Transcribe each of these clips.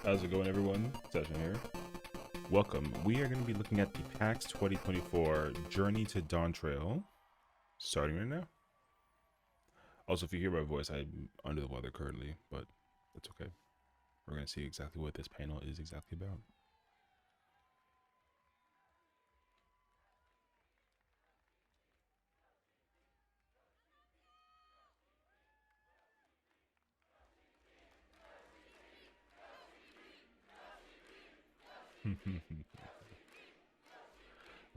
How's it going, everyone? Sessiion here. Welcome. We are going to be looking at the PAX 2024 Journey to Dawntrail, starting right now. Also, if you hear my voice, I'm under the weather currently, but that's okay. We're going to see exactly what this panel is exactly about.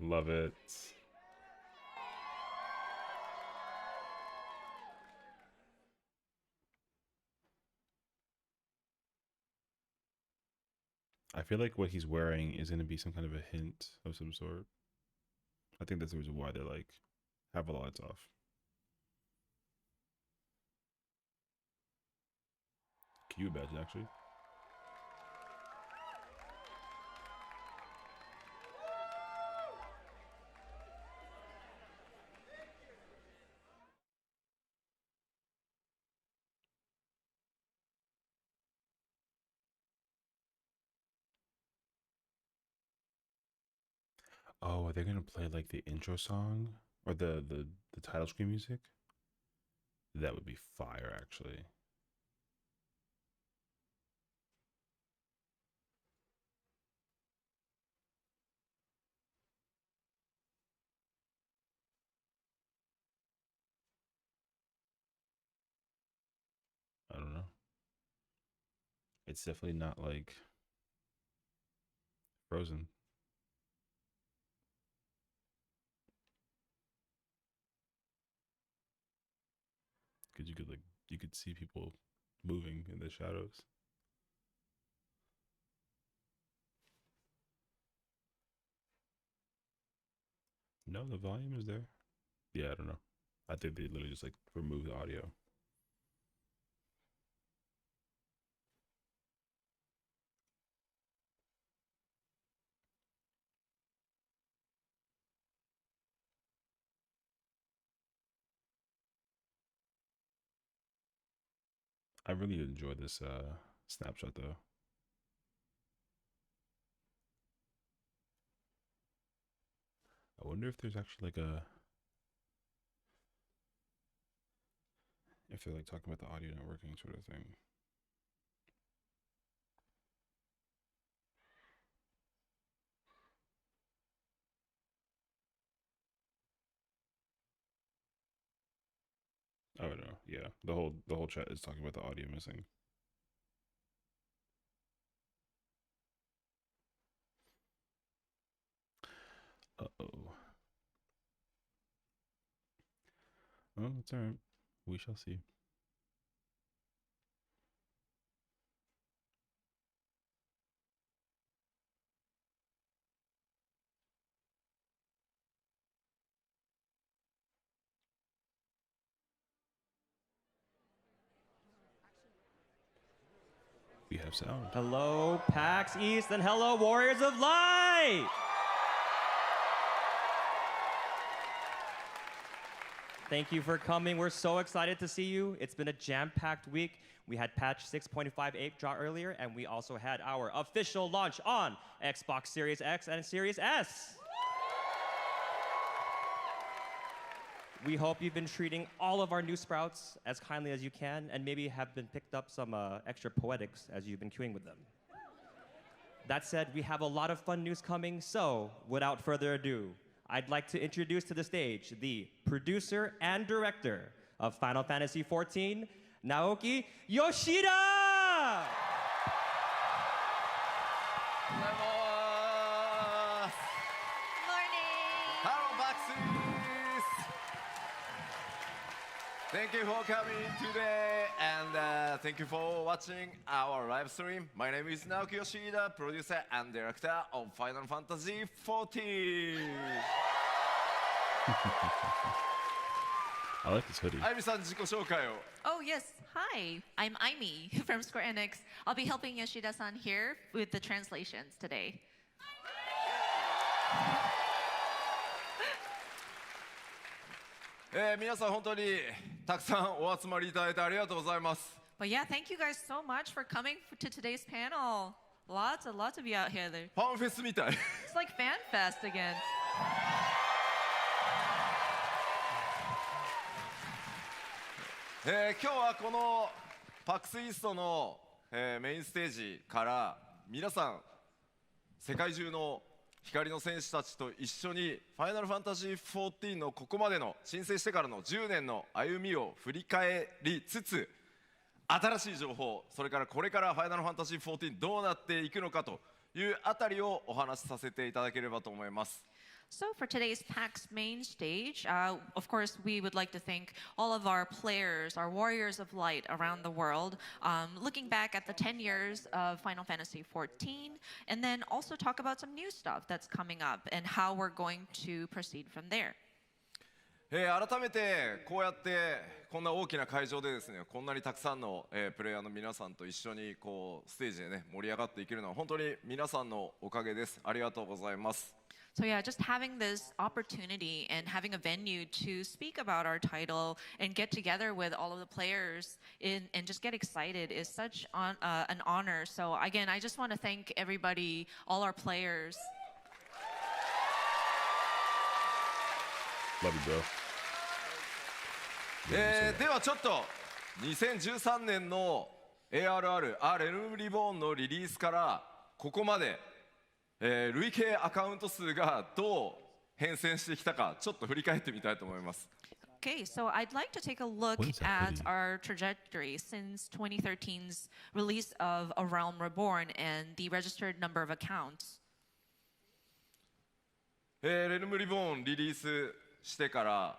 Love it. I feel like what he's wearing is going to be some kind of a hint of some sort. I think that's the reason why they're like, have the lights off. Cute badge, actually. Oh, are they gonna play like the intro song or the title screen music? That would be fire, actually. I don't know. It's definitely not like Frozen. Because you could see people moving in the shadows. No, the volume is there. Yeah, I don't know. I think they literally just like remove the audio. I really enjoy this snapshot though. I wonder if there's actually like a if they're like talking about the audio not working sort of thing. I don't know. Yeah, the whole chat is talking about the audio missing. Uh-oh. Well, it's alright. We shall see. We have sound. Hello, PAX East, and hello, Warriors of Light! Thank you for coming. We're so excited to see you. It's been a jam-packed week. We had patch 6.58 drop earlier, and we also had our official launch on Xbox Series X and Series S. We hope you've been treating all of our new sprouts as kindly as you can, and maybe have been picked up some extra poetics as you've been queuing with them. That said, we have a lot of fun news coming, so without further ado, I'd like to introduce to the stage the producer and director of Final Fantasy XIV, Naoki Yoshida! Thank you for coming today, and thank you for watching our live stream. My name is Naoki Yoshida, producer and director of Final Fantasy XIV. I like this hoodie. Aimi-san, 自己紹介を。 Oh, yes. Hi, I'm Aimi from Square Enix. I'll be helping Yoshida-san here with the translations today. 皆さん本当にたくさんお集まりいただいてありがとうございます。But yeah, thank you guys so much for coming to today's panel. Lots of you out here. ファンフェスみたい。 It's like Fan Fest again. 今日はこのPAXイーストの、メインステージから皆さん世界中の光の戦士たちと一緒にファイナルファンタジー14のここまでの申請してからの10年の歩みを振り返りつつ、新しい情報、それからこれからファイナルファンタジー14どうなっていくのかというあたりをお話しさせていただければと思います。 So for today's PAX main stage, of course, we would like to thank all of our players, our warriors of light around the world, looking back at the 10 years of Final Fantasy XIV, and then also talk about some new stuff that's coming up and how we're going to proceed from there. 改めてこうやってこんな大きな会場でですね、こんなにたくさんの、プレイヤーの皆さんと一緒にこうステージでね盛り上がっていけるのは本当に皆さんのおかげです。ありがとうございます。 So yeah, just having this opportunity and having a venue to speak about our title and get together with all of the players and just get excited is such an honor. So again, I just want to thank everybody, all our players. Love you, bro. ではちょっと2013年の ARR レルムリボーンのリリースからここまで、累計アカウント数がどう変遷してきたかちょっと振り返ってみたいと思います。 Okay, so I'd like to take a look What is that at hoodie? our trajectory since 2013's release of A Realm Reborn and the registered number of accounts. レルムリボーンリリースしてから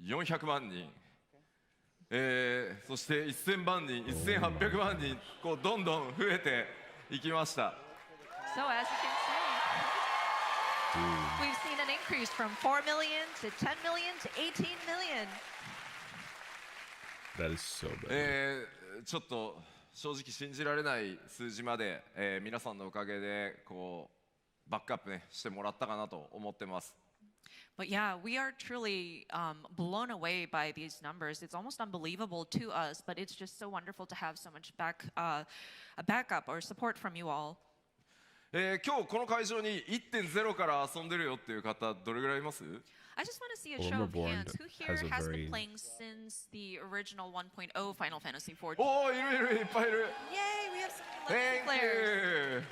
400万人、そして1000万人、1800万人こうどんどん増えていきました。 So as you can see, we've seen an increase from 4 million to 10 million to 18 million. That is so bad. ちょっと正直信じられない数字まで、皆さんのおかげでこうバックアップねしてもらったかなと思ってます。 But yeah, we are truly blown away by these numbers. It's almost unbelievable to us, but it's just so wonderful to have so much backup or support from you all. 今日この会場に 1.0 から遊んでるよっていう方どれぐらいいます？ I just want to see a Well, show of Reborn hands. Who here has a has very- been playing since the original 1.0 Final Fantasy XIV? おお、いるいるいっぱいいる。 Yay, we have some Thank legacy players. you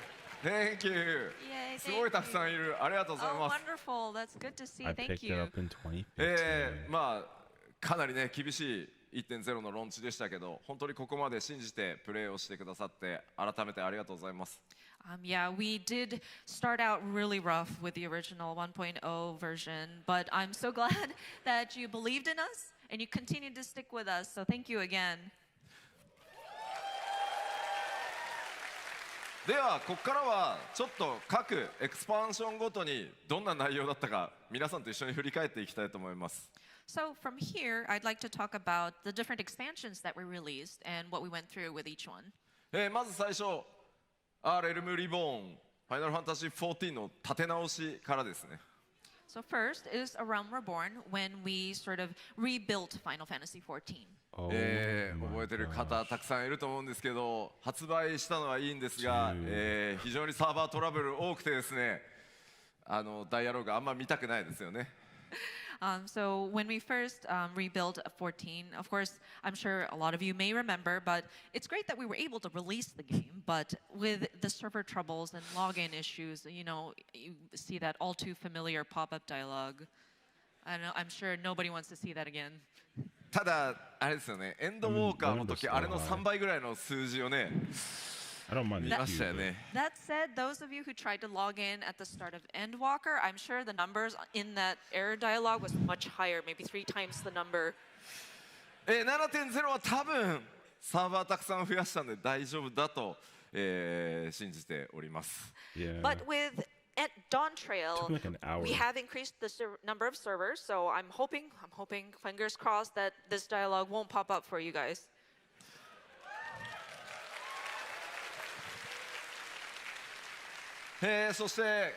Thank you Yay, すごいたくさんいる。ありがとうござい Oh, ます。 wonderful. That's good to see. I Thank picked it you. up in 2015. まあかなりね厳しい 1.0 のローンチでしたけど、本当にここまで信じてプレーをしてくださって改めてありがとうございます。 Yeah, we did start out really rough with the original 1.0 version, but I'm so glad that you believed in us and you continued to stick with us. So thank you again. ではここからはちょっと各エクスパンションごとにどんな内容だったか皆さんと一緒に振り返っていきたいと思います。 So from here, I'd like to talk about the different expansions that we released and what we went through with each one. まず最初レルムリボーンファイナルファンタジー14の立て直しからですね。 So first is A Realm Reborn when we sort of rebuilt Final Fantasy XIV. Oh 覚 my えてる gosh. 方たくさんいると思うんですけど、発売したのはいいんですが、非常にサーバートラブル多くてですね、ダイアログあんま見たくないですよね。 So when we first rebuilt 14, of course, I'm sure a lot of you may remember, but it's great that we were able to release the game. But with the server troubles and login issues, you know, you see that all too familiar pop-up dialogue. I don't know, I'm sure nobody wants to see that again. ただあれですよね、エンドウォーカーの時あれの3倍ぐらいの数字をね I don't mind 見 the ましたよ cube, ね。 That said, those of you who tried to log in at the start of Endwalker, I'm sure the numbers in that error dialogue was much higher, maybe 3 times the number. 7.0 は多分サーバーたくさん増やしたんで大丈夫だと、信じております。 Yeah. But with at Dawntrail, Took like an hour. we have increased the number of servers, so I'm hoping, fingers crossed, that this dialogue won't pop up for you guys. そして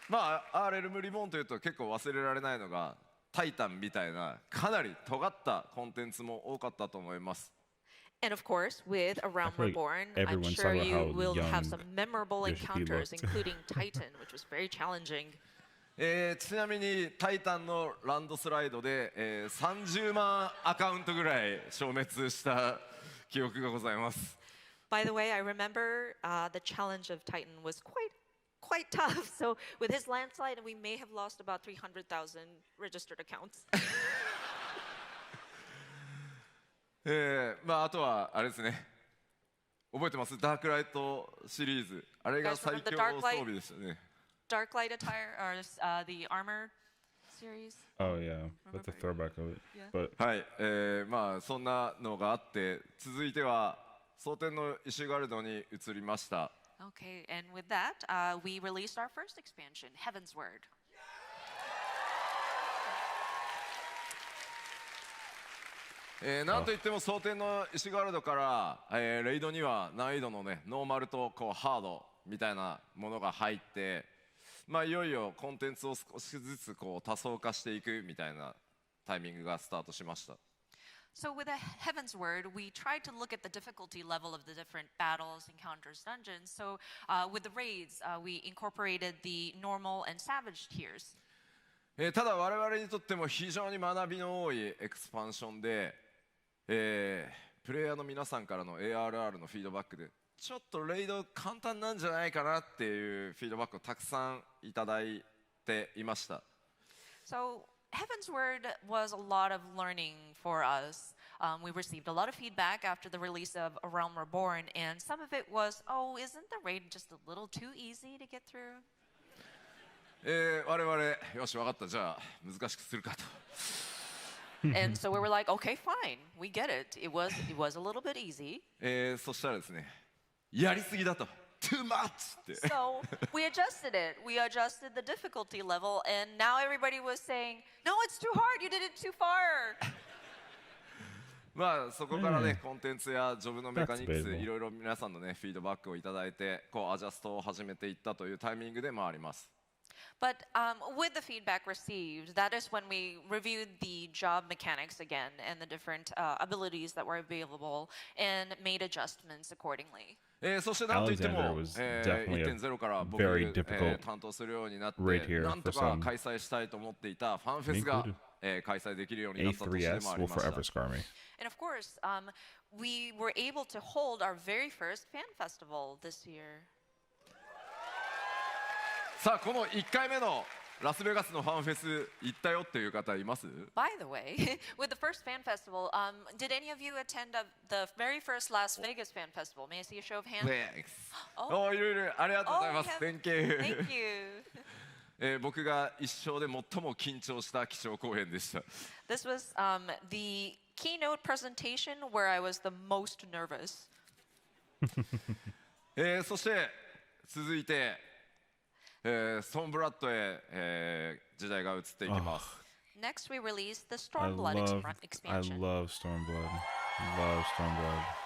まあレルムリボーンというと結構忘れられないのがタイタンみたいなかなり尖ったコンテンツも多かったと思います。And of course, with A Realm feel like Reborn, I'm everyone's sure talking about you how will have young some memorable Yoshi P encounters, looked. including Titan, which was very challenging. ちなみにタイタンのランドスライドで、30万アカウントぐらい消滅した記憶がございます。 By the way, I remember the challenge of Titan was quite tough. So with his landslide, we may have lost about 300,000 registered accounts. まああとはあれですね。覚えてます？ダークライトシリーズ。あれが最強装備でしたね。Darklight attire, or the armor series. Oh yeah, with the throwback of it. Yeah. But はい、まあそんなのがあって続いては蒼天のイシュガルドに移りました。 Okay, and with that, we released our first expansion, Heaven's Word. なんといっても蒼天のイシュガルドから、レイドには難易度のねノーマルとこうハードみたいなものが入って、まあいよいよコンテンツを少しずつこう多層化していくみたいなタイミングがスタートしました。 So with a Heaven's Word, we tried to look at the difficulty level of the different battles, encounters, dungeons. So with the raids, we incorporated the normal and savage tiers. ただ我々にとっても非常に学びの多いエクスパンションで、プレイヤーの皆さんからの ARR のフィードバックでちょっとレイド簡単なんじゃないかなっていうフィードバックをたくさんいただいていました。 So Heaven's Word was a lot of learning for us. We received a lot of feedback after the release of A Realm Reborn, and some of it was, oh, isn't the raid just a little too easy to get through? 我々よし分かったじゃあ難しくするかと。 And so we were like, okay, fine, we get it. It was a little bit easy. そしたらですねやりすぎだと too much って So we adjusted it. We adjusted the difficulty level, and now everybody was saying, no, it's too hard. You did it too far. まあそこからね、コンテンツやジョブのメカニク That's ス debatable. いろいろ皆さんのねフィードバックをいただいてこうアジャストを始めていったというタイミングでもあります。 But with the feedback received, that is when we reviewed the job mechanics again and the different abilities that were available and made adjustments accordingly. そしてなんといっても、 Alexander was definitely a 1.0 から僕、very difficult 担当するようになって raid here なんと for か some. 開催したいと思っていたファンフェスが、 Me included. 開催できるようになった年で A3S もあり will ました forever scar me. And of course, we were able to hold our very first fan festival this year. さあこの1回目のラスベガスのファンフェス行ったよっていう方います？ By the way, with the first fan festival, did any of you attend the very first Las Vegas fan festival? May I see a show of hands? おおいるいるありがとうございます。 Oh, we have- Thank you. Thank you. 僕が一生で最も緊張した基調講演でした。 This was the keynote presentation where I was the most nervous. そして続いて、ストーンブラッドへ、時代が移っていきます。 Next, we released the I Stormblood love expansion. Stormblood. Love Stormblood.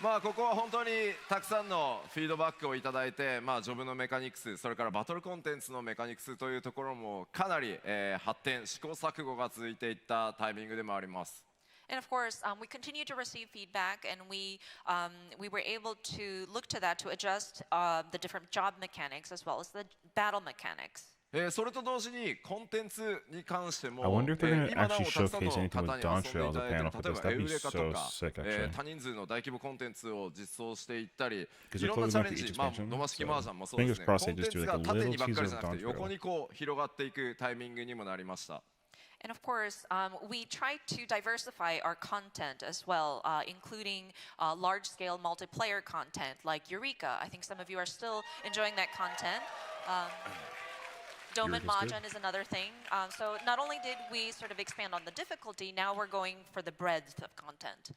まあここは本当にたくさんのフィードバックをいただいて、まあジョブのメカニクス、それからバトルコンテンツのメカニクスというところもかなり、発展、試行錯誤が続いていったタイミングでもあります。 And of course, we continue to receive feedback, and we were able to look to that to adjust the different job mechanics as well as the battle mechanics. それと同時にコンテンツに関しても、 I wonder if they're gonna 今なお actually たくさんの showcase anything 方 with に遊んでい Dawntrail た as a だい panel て for 例え this. ばエ That'd ウ be レカと so か、 sick, actually. 多人数の大規模コンテンツを実装していったり、 Because い they're ろんな closing チャ up レン each ジ、まあ expansion. ドマ式 So マージャンもそうですね、 fingers コ crossed ン they テン just ツ do が like a 縦 little にばっか teaser りじゃ of なくて Dawntrail. 横にこう広がっていくタイミングにもなりました。 And of course, we tried to diversify our content as well, including large-scale multiplayer content like Eureka. I think some of you are still enjoying that content. Doman Eureka's good. Mahjong is another thing. So not only did we sort of expand on the difficulty, now we're going for the breadth of content.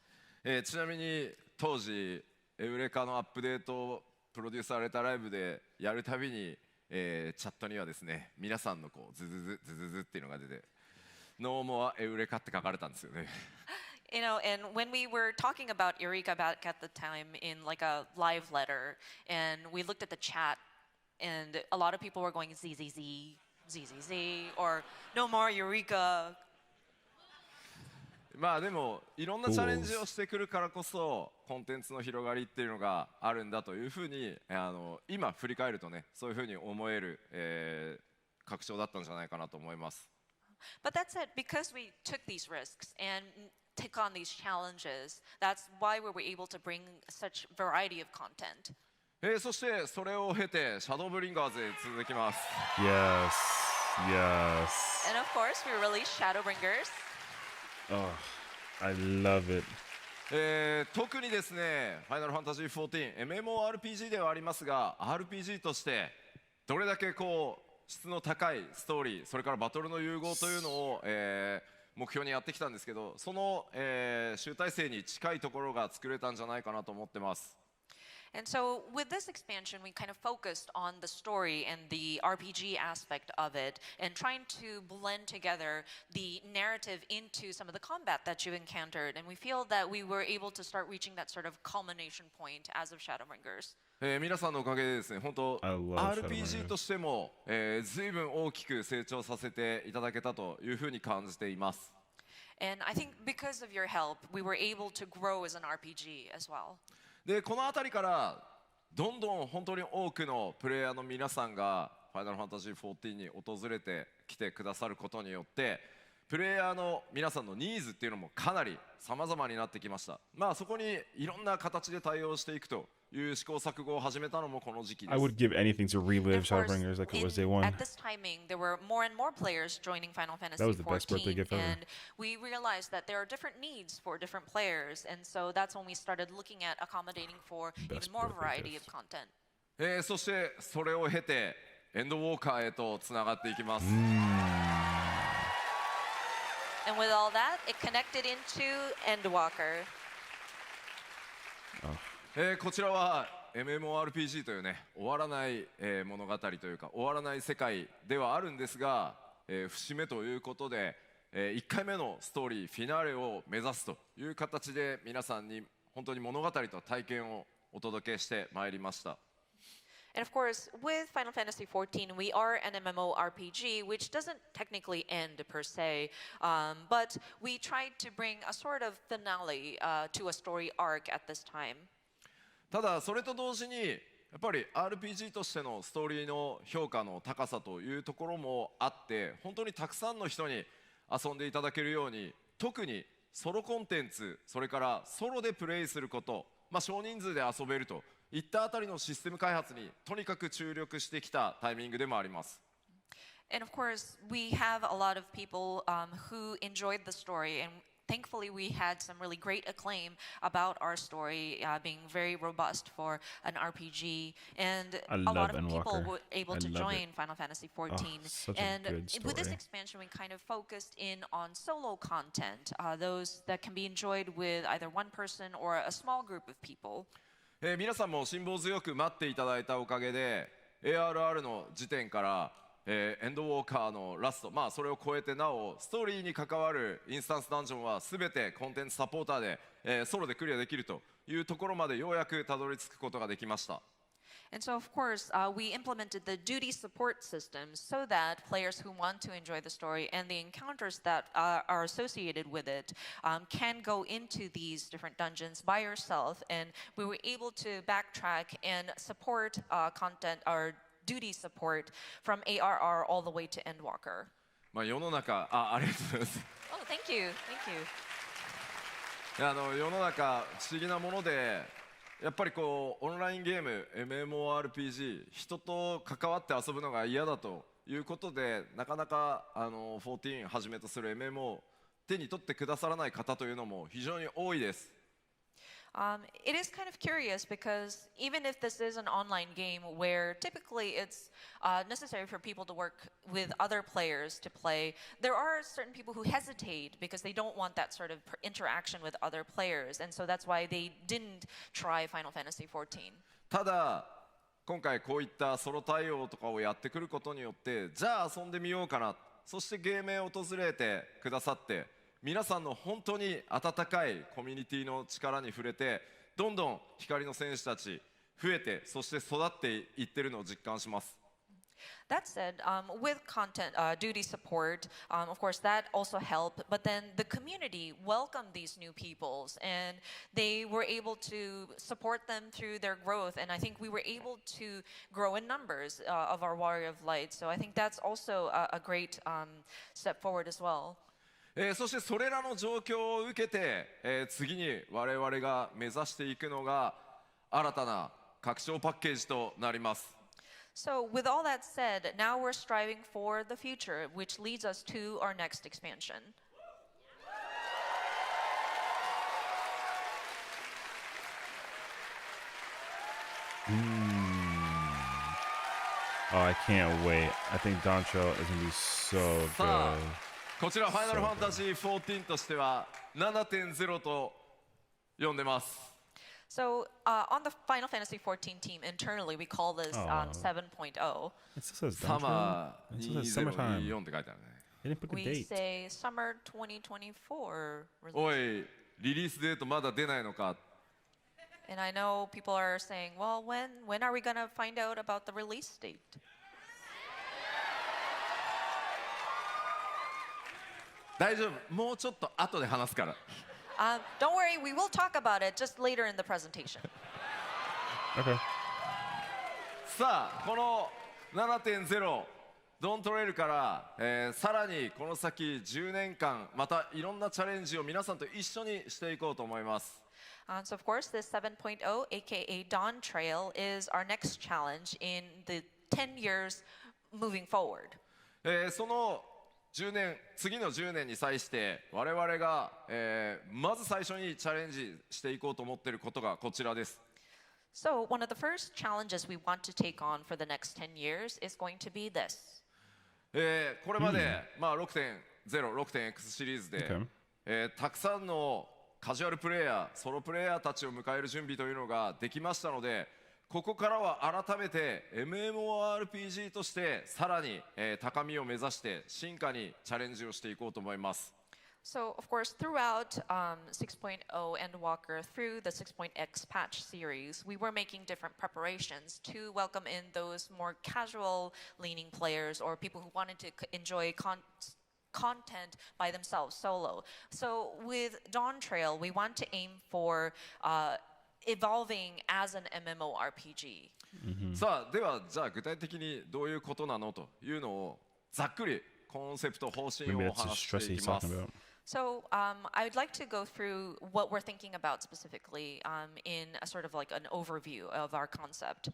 ちなみに当時エウレカのアップデートをプロデュースされたライブでやるたびに、チャットにはですね皆さんのこうズズズズズズっていうのが出てノーモアエウレカって書かれたんですよね。You know, and when we were talking about Eureka back at the time in like a live letter, and we looked at the chat, and a lot of people were going ZZZ, ZZZ, or no more Eureka. まあでもいろんなチャレンジをしてくるからこそコンテンツの広がりっていうのがあるんだというふうに今振り返るとねそういうふうに思える、拡張だったんじゃないかなと思います。But that said, because we took these risks and took on these challenges, that's why we were able to bring such variety of content. そしてそれを経てシャドーブリンガーズへ続きます。 Yes. Yes. And of course, we released Shadowbringers. Oh, I love it. 特にですね、ファイナルファンタジー14、MMORPG ではありますが、RPG としてどれだけこう質の高いストーリー、それからバトルの融合というのを、目標にやってきたんですけど、その、集大成に近いところが作れたんじゃないかなと思ってます。And so with this expansion, we kind of focused on the story and the RPG aspect of it and trying to blend together the narrative into some of the combat that you encountered. And we feel that we were able to start reaching that sort of culmination point as of Shadowbringers. 皆さんのおかげでですね、本当 RPG としても、随分大きく成長させていただけたというふうに感じています。And I think because of your help, we were able to grow as an RPG as well. でこの辺りからどんどん本当に多くのプレイヤーの皆さんがファイナルファンタジー14に訪れてきてくださることによってプレイヤーの皆さんのニーズっていうのもかなり様々になってきました。まあそこにいろんな形で対応していくという試行錯誤を始めたのもこの時期です。 I would give anything to relive Shadowbringers like it was day one. At this timing, there were more and more players joining Final Fantasy That was the best birthday XIV, gift ever. and we realized that there are different needs for different players, and so that's when we started looking at accommodating for Best even more birthday variety gift. of content. そしてそれを経てエンドウォーカーへとつながっていきます。And with all that, it connected into Endwalker. こちらは MMORPG というね終わらない、物語というか終わらない世界ではあるんですが、節目ということで、1回目のストーリーフィナーレを目指すという形で皆さんに本当に物語と体験をお届けしてまいりました。And of course, with Final Fantasy XIV, we are an MMORPG, which doesn't technically end per se, but we tried to bring a sort of finale to a story arc at this time. ただそれと同時にやっぱり RPG としてのストーリーの評価の高さというところもあって本当にたくさんの人に遊んでいただけるように特にソロコンテンツそれからソロでプレイすること、少人数で遊べるといったあたりのシステム開発にとにかく注力してきたタイミングでもあります。 And of course, we have a lot of people who enjoyed the story, and thankfully we had some really great acclaim about our story being very robust for an RPG, and a lot of people were able to join Final Fantasy XIV. And with this expansion, we kind of focused in on solo content, those that can be enjoyed with either one person or a small group of people. 皆さんも辛抱強く待っていただいたおかげで ARR の時点からエンドウォーカーのラスト、それを超えてなおストーリーに関わるインスタンスダンジョンは全てコンテンツサポーターで、ソロでクリアできるというところまでようやくたどり着くことができました。 And so, of course, we implemented the duty support system so that players who want to enjoy the story and the encounters that are associated with it can go into these different dungeons by yourself. And we were able to backtrack and support content or duty support from ARR all the way to Endwalker. 世の中ありがとうございます。 Oh, thank you. Thank you. 世の中不思議なものでやっぱりこうオンラインゲーム MMORPG 人と関わって遊ぶのが嫌だということでなかなか14はじめとする MMO 手に取ってくださらない方というのも非常に多いです。 It is kind of curious because even if this is an online game where typically it's necessary for people to work with other players to play, there are certain people who hesitate because they don't want that sort of interaction with other players, and so that's why they didn't try Final Fantasy XIV. ただ今回こういったソロ対応とかをやってくることによってじゃあ遊んでみようかなそしてゲームへ訪れてくださって皆さんの本当に温かいコミュニティの力に触れてどんどん光の戦士たち増えてそして育っていってるのを実感します。That said, with content duty support, of course, that also helped. But then the community welcomed these new peoples, and they were able to support them through their growth. And I think we were able to grow in numbers of our Warrior of Light. So I think that's also a great step forward as well. そしてそれらの状況を受けて、次に我々が目指していくのが新たな拡張パッケージとなります。 So with all that said, now we're striving for the future, which leads us to our next expansion. Oh, I can't wait. I think Dawntrail is gonna be so さあ good. こちらファイナルファンタジー14としては 7.0 と呼んでます。 So on the Final Fantasy XIV team internally, we call this 7.0. It still says サ Dawntrail. マー It still says summertime. 2024って書いてあるね。 They didn't put the We date. say summer 2024 release. おい、リリースデートまだ出ないのか。 And I know people are saying, well, when are we going to find out about the release date? 大丈夫、もうちょっと後で話すから。 Don't worry, we will talk about it just later in the presentation. Okay. さあ、この 7.0 ドントレイルから、さらにこの先10年間またいろんなチャレンジを皆さんと一緒にしていこうと思います。 So of course, this 7.0, aka Dawntrail, is our next challenge in the 10 years moving forward. その10年、次の10年に際して我々が、まず最初にチャレンジしていこうと思っていることがこちらです。 So one of the first challenges we want to take on for the next 10 years is going to be this. これまで、まあ、6.0、6.x シリーズで、たくさんのカジュアルプレイヤー、ソロプレイヤーたちを迎える準備というのができましたので、ここからは改めて MMORPG としてさらに、高みを目指して進化にチャレンジをしていこうと思います。 So, of course, throughout 6.0 and Walker, through the 6.x patch series, we were making different preparations to welcome in those more casual-leaning players or people who wanted to enjoy content by themselves, solo. So, with Dawntrail, we want to aim for evolving as an MMORPG. さあ、ではじゃあ具体的にどういうことなのというのをざっくりコンセプト方針 Maybe をお that's the 話し stress してい he's きます。 talking about. So I'd like to go through what we're thinking about specifically in a sort of like an overview of our concept.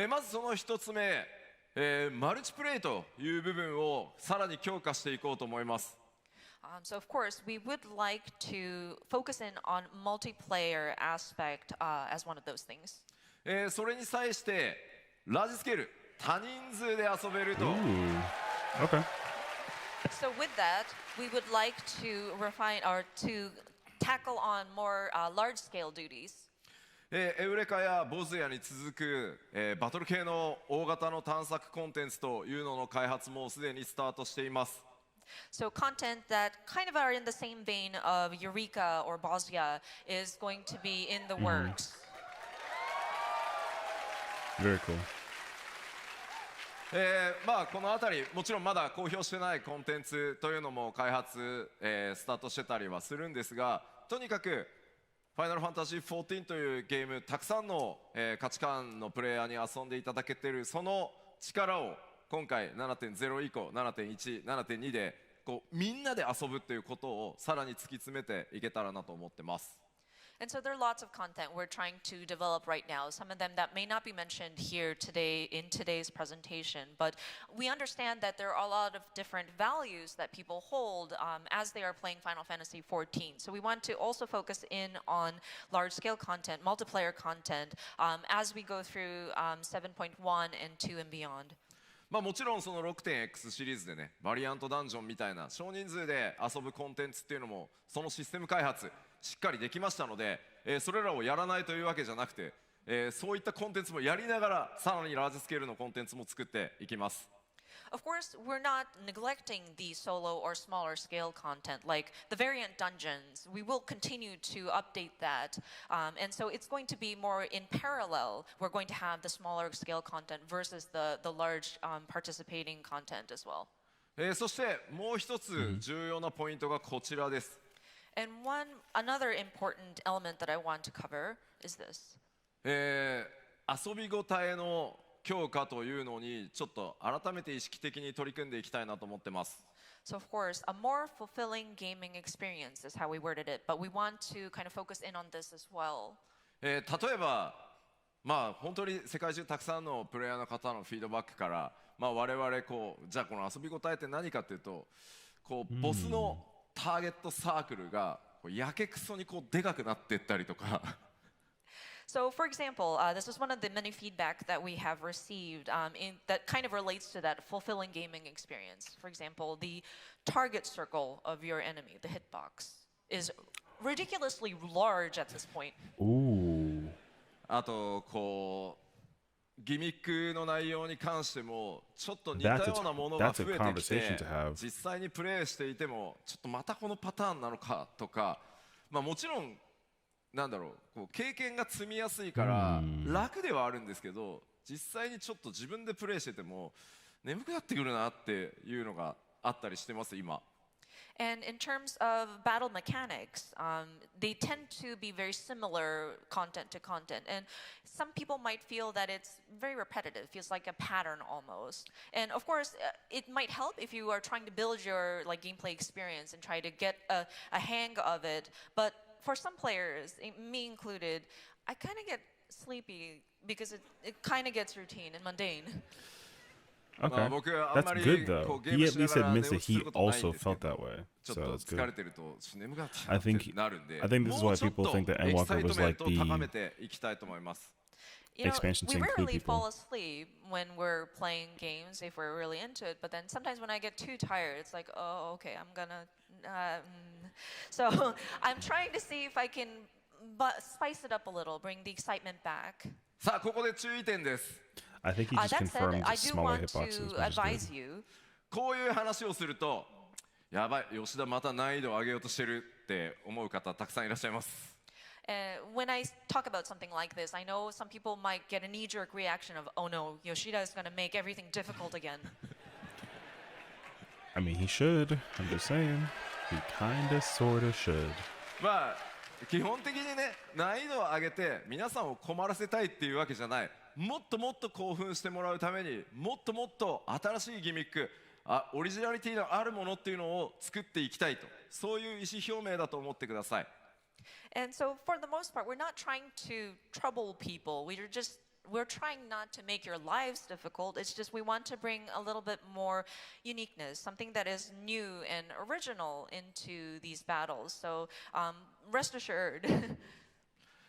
まずその一つ目、マルチプレイという部分をさらに強化していこうと思います。 So of course, we would like to focus in on multiplayer aspect as one of those things. それに際してラージスケール、多人数で遊べると。 Ooh. Okay. So with that, we would like to refine or to tackle on more large-scale duties. エウレカやボズヤに続く、バトル系の大型の探索コンテンツというのの開発もすでにスタートしています。 So content that kind of are in the same vein of Eureka or Bosnia is going to be in the works. Very cool. まあこの辺りもちろんまだ公表してないコンテンツというのも開発、スタートしてたりはするんですが、とにかくファイナルファンタジー14というゲーム、たくさんの、価値観のプレイヤーに遊んでいただけているその力を今回 7.0 以降 7.1、7.2 でこうみんなで遊ぶということをさらに突き詰めていけたらなと思ってます。 And so there are lots of content we're trying to develop right now, some of them that may not be mentioned here today in today's presentation, but we understand that there are a lot of different values that people hold as they are playing Final Fantasy XIV. So we want to also focus in on large-scale content, multiplayer content, as we go through 7.1 and 2 and beyond. まあもちろんその 6.x シリーズでね、バリアントダンジョンみたいな少人数で遊ぶコンテンツっていうのもそのシステム開発しっかりできましたので、それらをやらないというわけじゃなくて、そういったコンテンツもやりながらさらにラージスケールのコンテンツも作っていきます。of course, we're not neglecting the solo or smaller scale content, like the variant dungeons. We will continue to update that. And so it's going to be more in parallel. We're going to have the smaller scale content versus the large participating content as well. そしてもう一つ重要なポイントがこちらです。And another important element that I want to cover is this. 遊びごたえの強化というのにちょっと改めて意識的に取り組んでいきたいなと思ってます。So of course, a more fulfilling gaming experience is how we worded it, but we want to kind of focus in on this as well. 例えば、まあ本当に世界中たくさんのプレイヤーの方のフィードバックから、まあ我々こうじゃあこの遊びごたえって何かっていうと、こうボスのターゲットサークルがやけくそにこうでかくなっていったりとか。So, for example, this is one of the many feedback that we have received that kind of relates to that fulfilling gaming experience. For example, the target circle of your enemy, the hitbox, is ridiculously large at this point. Ooh. あとこうギミックの内容に関してもちょっと似たようなものが増えてきて、実際にプレイしていてもちょっとまたこのパターンなのかとか、まあもちろんなんだろう、こう経験が積みやすいから楽ではあるんですけど、実際にちょっと自分でプレイしてても眠くなってくるなっていうのがあったりしてます今。And in terms of battle mechanics, they tend to be very similar content to content. And some people might feel that it's very repetitive, feels like a pattern almost. And of course, it might help if you are trying to build your gameplay experience and try to get a hang of it. But for some players, me included, I kind of get sleepy because it kind of gets routine and mundane. Okay, that's good though. He at least admits that he also felt that way, so that's good. I think this is why people think that Endwalker was like the expansion to we include rarely people. fall asleep when we're playing games if we're really into it, but then sometimes when I get too tired, it's like, oh, okay, I'm gonna. So I'm trying to see if I can spice it up a little, bring the excitement back. さあここで注意点です。I think he just That said, confirmed I do smaller want hitboxes, to which is advise good. you. こういう話をすると、やばい、吉田また難易度を上げようとしてるって思う方たくさんいらっしゃいます。When I talk about something like this, I know some people might get a knee-jerk reaction of, "Oh no, Yoshida is going to make everything difficult again." I mean, he should. I'm just saying. He kinda, sorta should. まあ基本的にね、難易度を上げて皆さんを困らせたいっていうわけじゃない。もっともっと興奮してもらうためにもっともっと新しいギミック、オリジナリティのあるものっていうのを作っていきたいと、そういう意思表明だと思ってください。And so, for the most part, we're not trying to trouble people. We're trying not to make your lives difficult. It's just we want to bring a little bit more uniqueness, something that is new and original into these battles. So rest assured.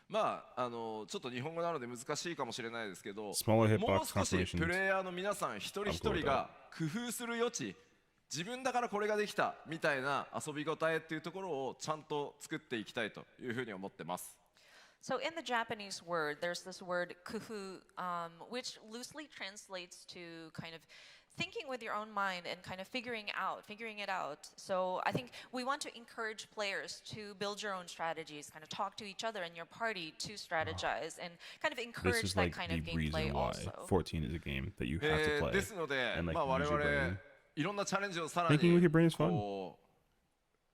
まあちょっと日本語なので難しいかもしれないですけど、もう Smaller hitbox 少し confirmations. プレイヤーの皆さん一人一人が工夫する余地、自分だからこれができたみたいな遊びごたえっていうところをちゃんと作っていきたいというふうに思ってます。So in the Japanese word, there's this word kufu, which loosely translates to kind of thinking with your own mind and kind of figuring it out. So I think we want to encourage players to build your own strategies, kind of talk to each other in your party to strategize and kind of This encourage is that like kind the of gameplay reason why also. 14 is a game that you have to play. ですので、 And like まあ我 use your 々 brain. いろんなチャレンジをさらに Thinking with your brain is fun. こう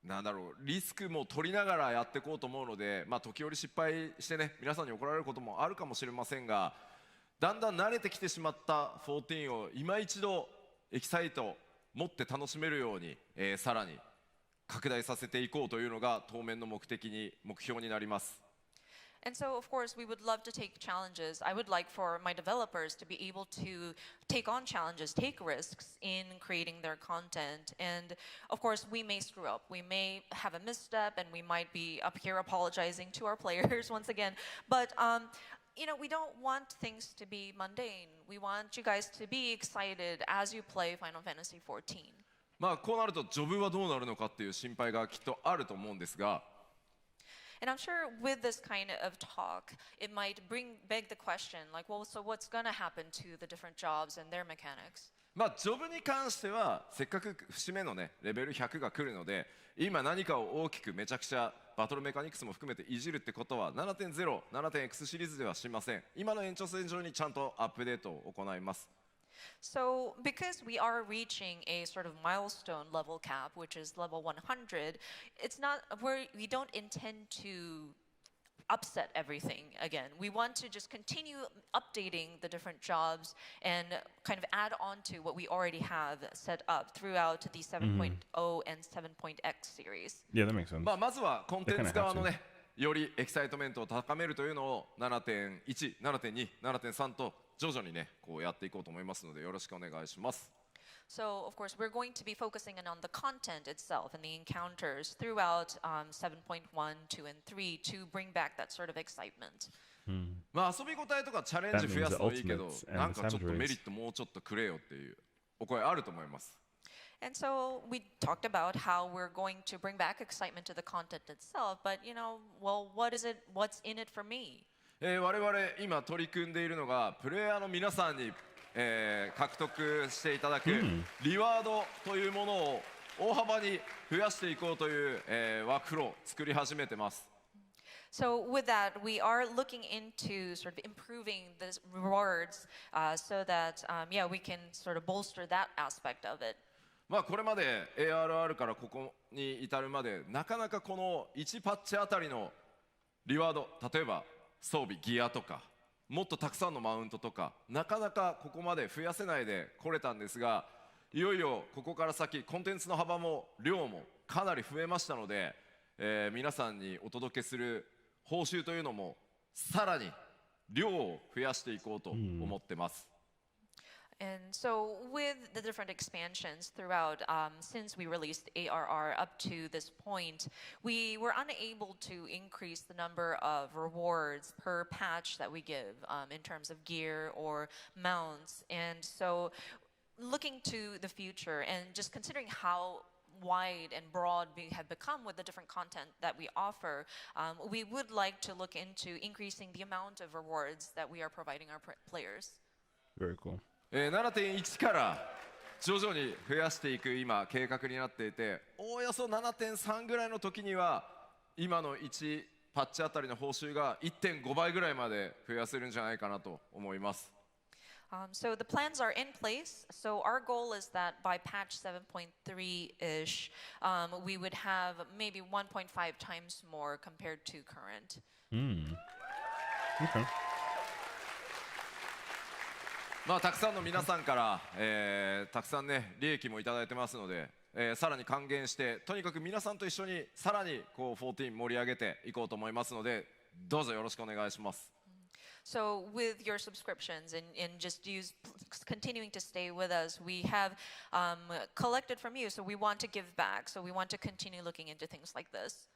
なんだろう、リスクも取りながらやっていこうと思うので、まあ時折失敗してね、皆さんに怒られることもあるかもしれませんが、だんだん慣れてきてしまった14を今一度エキサイト持って楽しめるように、さらに拡大させていこうというのが当面の目標になります。And so, of course, we would love to take challenges. I would like for my developers to be able to take on challenges, take risks in creating their content. And of course, we may screw up. We may have a misstep, and we might be up here apologizing to our players once again. But we don't want things to be mundane. We want you guys to be excited as you play Final Fantasy XIV. まあこうなるとジョブはどうなるのかっていう心配がきっとあると思うんですが。And I'm sure with this kind of talk, it might beg the question, like, well, so what's going to happen to the different jobs and their mechanics? まあジョブに関してはせっかく節目のねレベル100が来るので、今何かを大きくめちゃくちゃバトルメカニクスも含めていじるってことは 7.0、7.x シリーズではしません。今の延長線上にちゃんとアップデートを行います。So, because we are reaching a sort of milestone level cap, which is level 100, it's not we don't intend to upset everything again. We want to just continue updating the different jobs and kind of add on to what we already have set up throughout the 7.0 and 7.x series. Yeah, that makes sense. まずはコンテンツ側のね、よりエキサイトメントを高めるというのを 7.1、7.2、7.3 と徐々にね、こうやっていこうと思いますのでよろしくお願いします。So, of course, we're going to be focusing on the content itself and the encounters throughout 7.1, 2, and 3 to bring back that sort of excitement. まあ遊び応えとかチャレンジ増やすのはいいけど、なんかちょっとメリットもうちょっとくれよっていうお声あると思います。And so we talked about how we're going to bring back excitement to the content itself, but well, what's in it for me? 我々今取り組んでいるのがプレイヤーの皆さんに獲得していただくリワードというものを大幅に増やしていこうというワークフローを作り始めてます。So with that, we are looking into sort of improving the rewards so that we can sort of bolster that aspect of it. まあこれまで ARR からここに至るまでなかなかこの1パッチあたりのリワード、例えば装備ギアとかもっとたくさんのマウントとかなかなかここまで増やせないで来れたんですが、いよいよここから先コンテンツの幅も量もかなり増えましたので、皆さんにお届けする報酬というのもさらに量を増やしていこうと思ってます。And so with the different expansions throughout, since we released ARR up to this point, we were unable to increase the number of rewards per patch that we give in terms of gear or mounts. And so looking to the future and just considering how wide and broad we have become with the different content that we offer, we would like to look into increasing the amount of rewards that we are providing our players. Very cool. 7.1 から徐々に増やしていく今計画になっていて、おおよそ 7.3 ぐらいの時には今の1パッチあたりの報酬が 1.5 倍ぐらいまで増やせるんじゃないかなと思います。So the plans are in place. So our goal is that by patch 7.3-ish, we would have maybe 1.5 times more compared to current. Okay. まあたくさんの皆さんから、たくさんね利益もいただいてますので、さらに還元してとにかく皆さんと一緒にさらにこう14盛り上げていこうと思いますので、どうぞよろしくお願いします。So with your subscriptions and just continuing to stay with us, we have collected from you, so we want to give back. So we want to continue looking into things like this.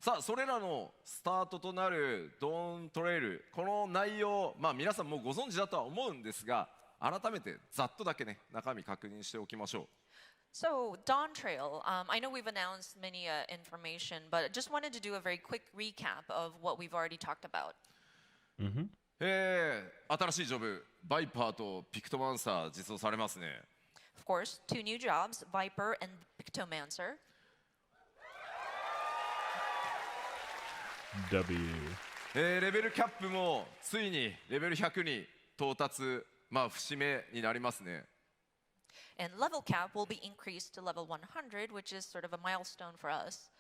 さあそれらのスタートとなるドーントレイル、この内容、まあ皆さんもうご存知だとは思うんですが、改めてざっとだけね中身確認しておきましょう。So Dawntrail, I know we've announced many information, but just wanted to do a very quick recap of what we've already talked about. 新しいジョブ、バイパーとピクトマンサー実装されますね。Of course, 2 new jobs, Viper and Pictomancer. W. レベルキャップもついにレベル100に到達、まあ節目になりますね。And level cap will be increased to level 100, which is sort of a milestone for us.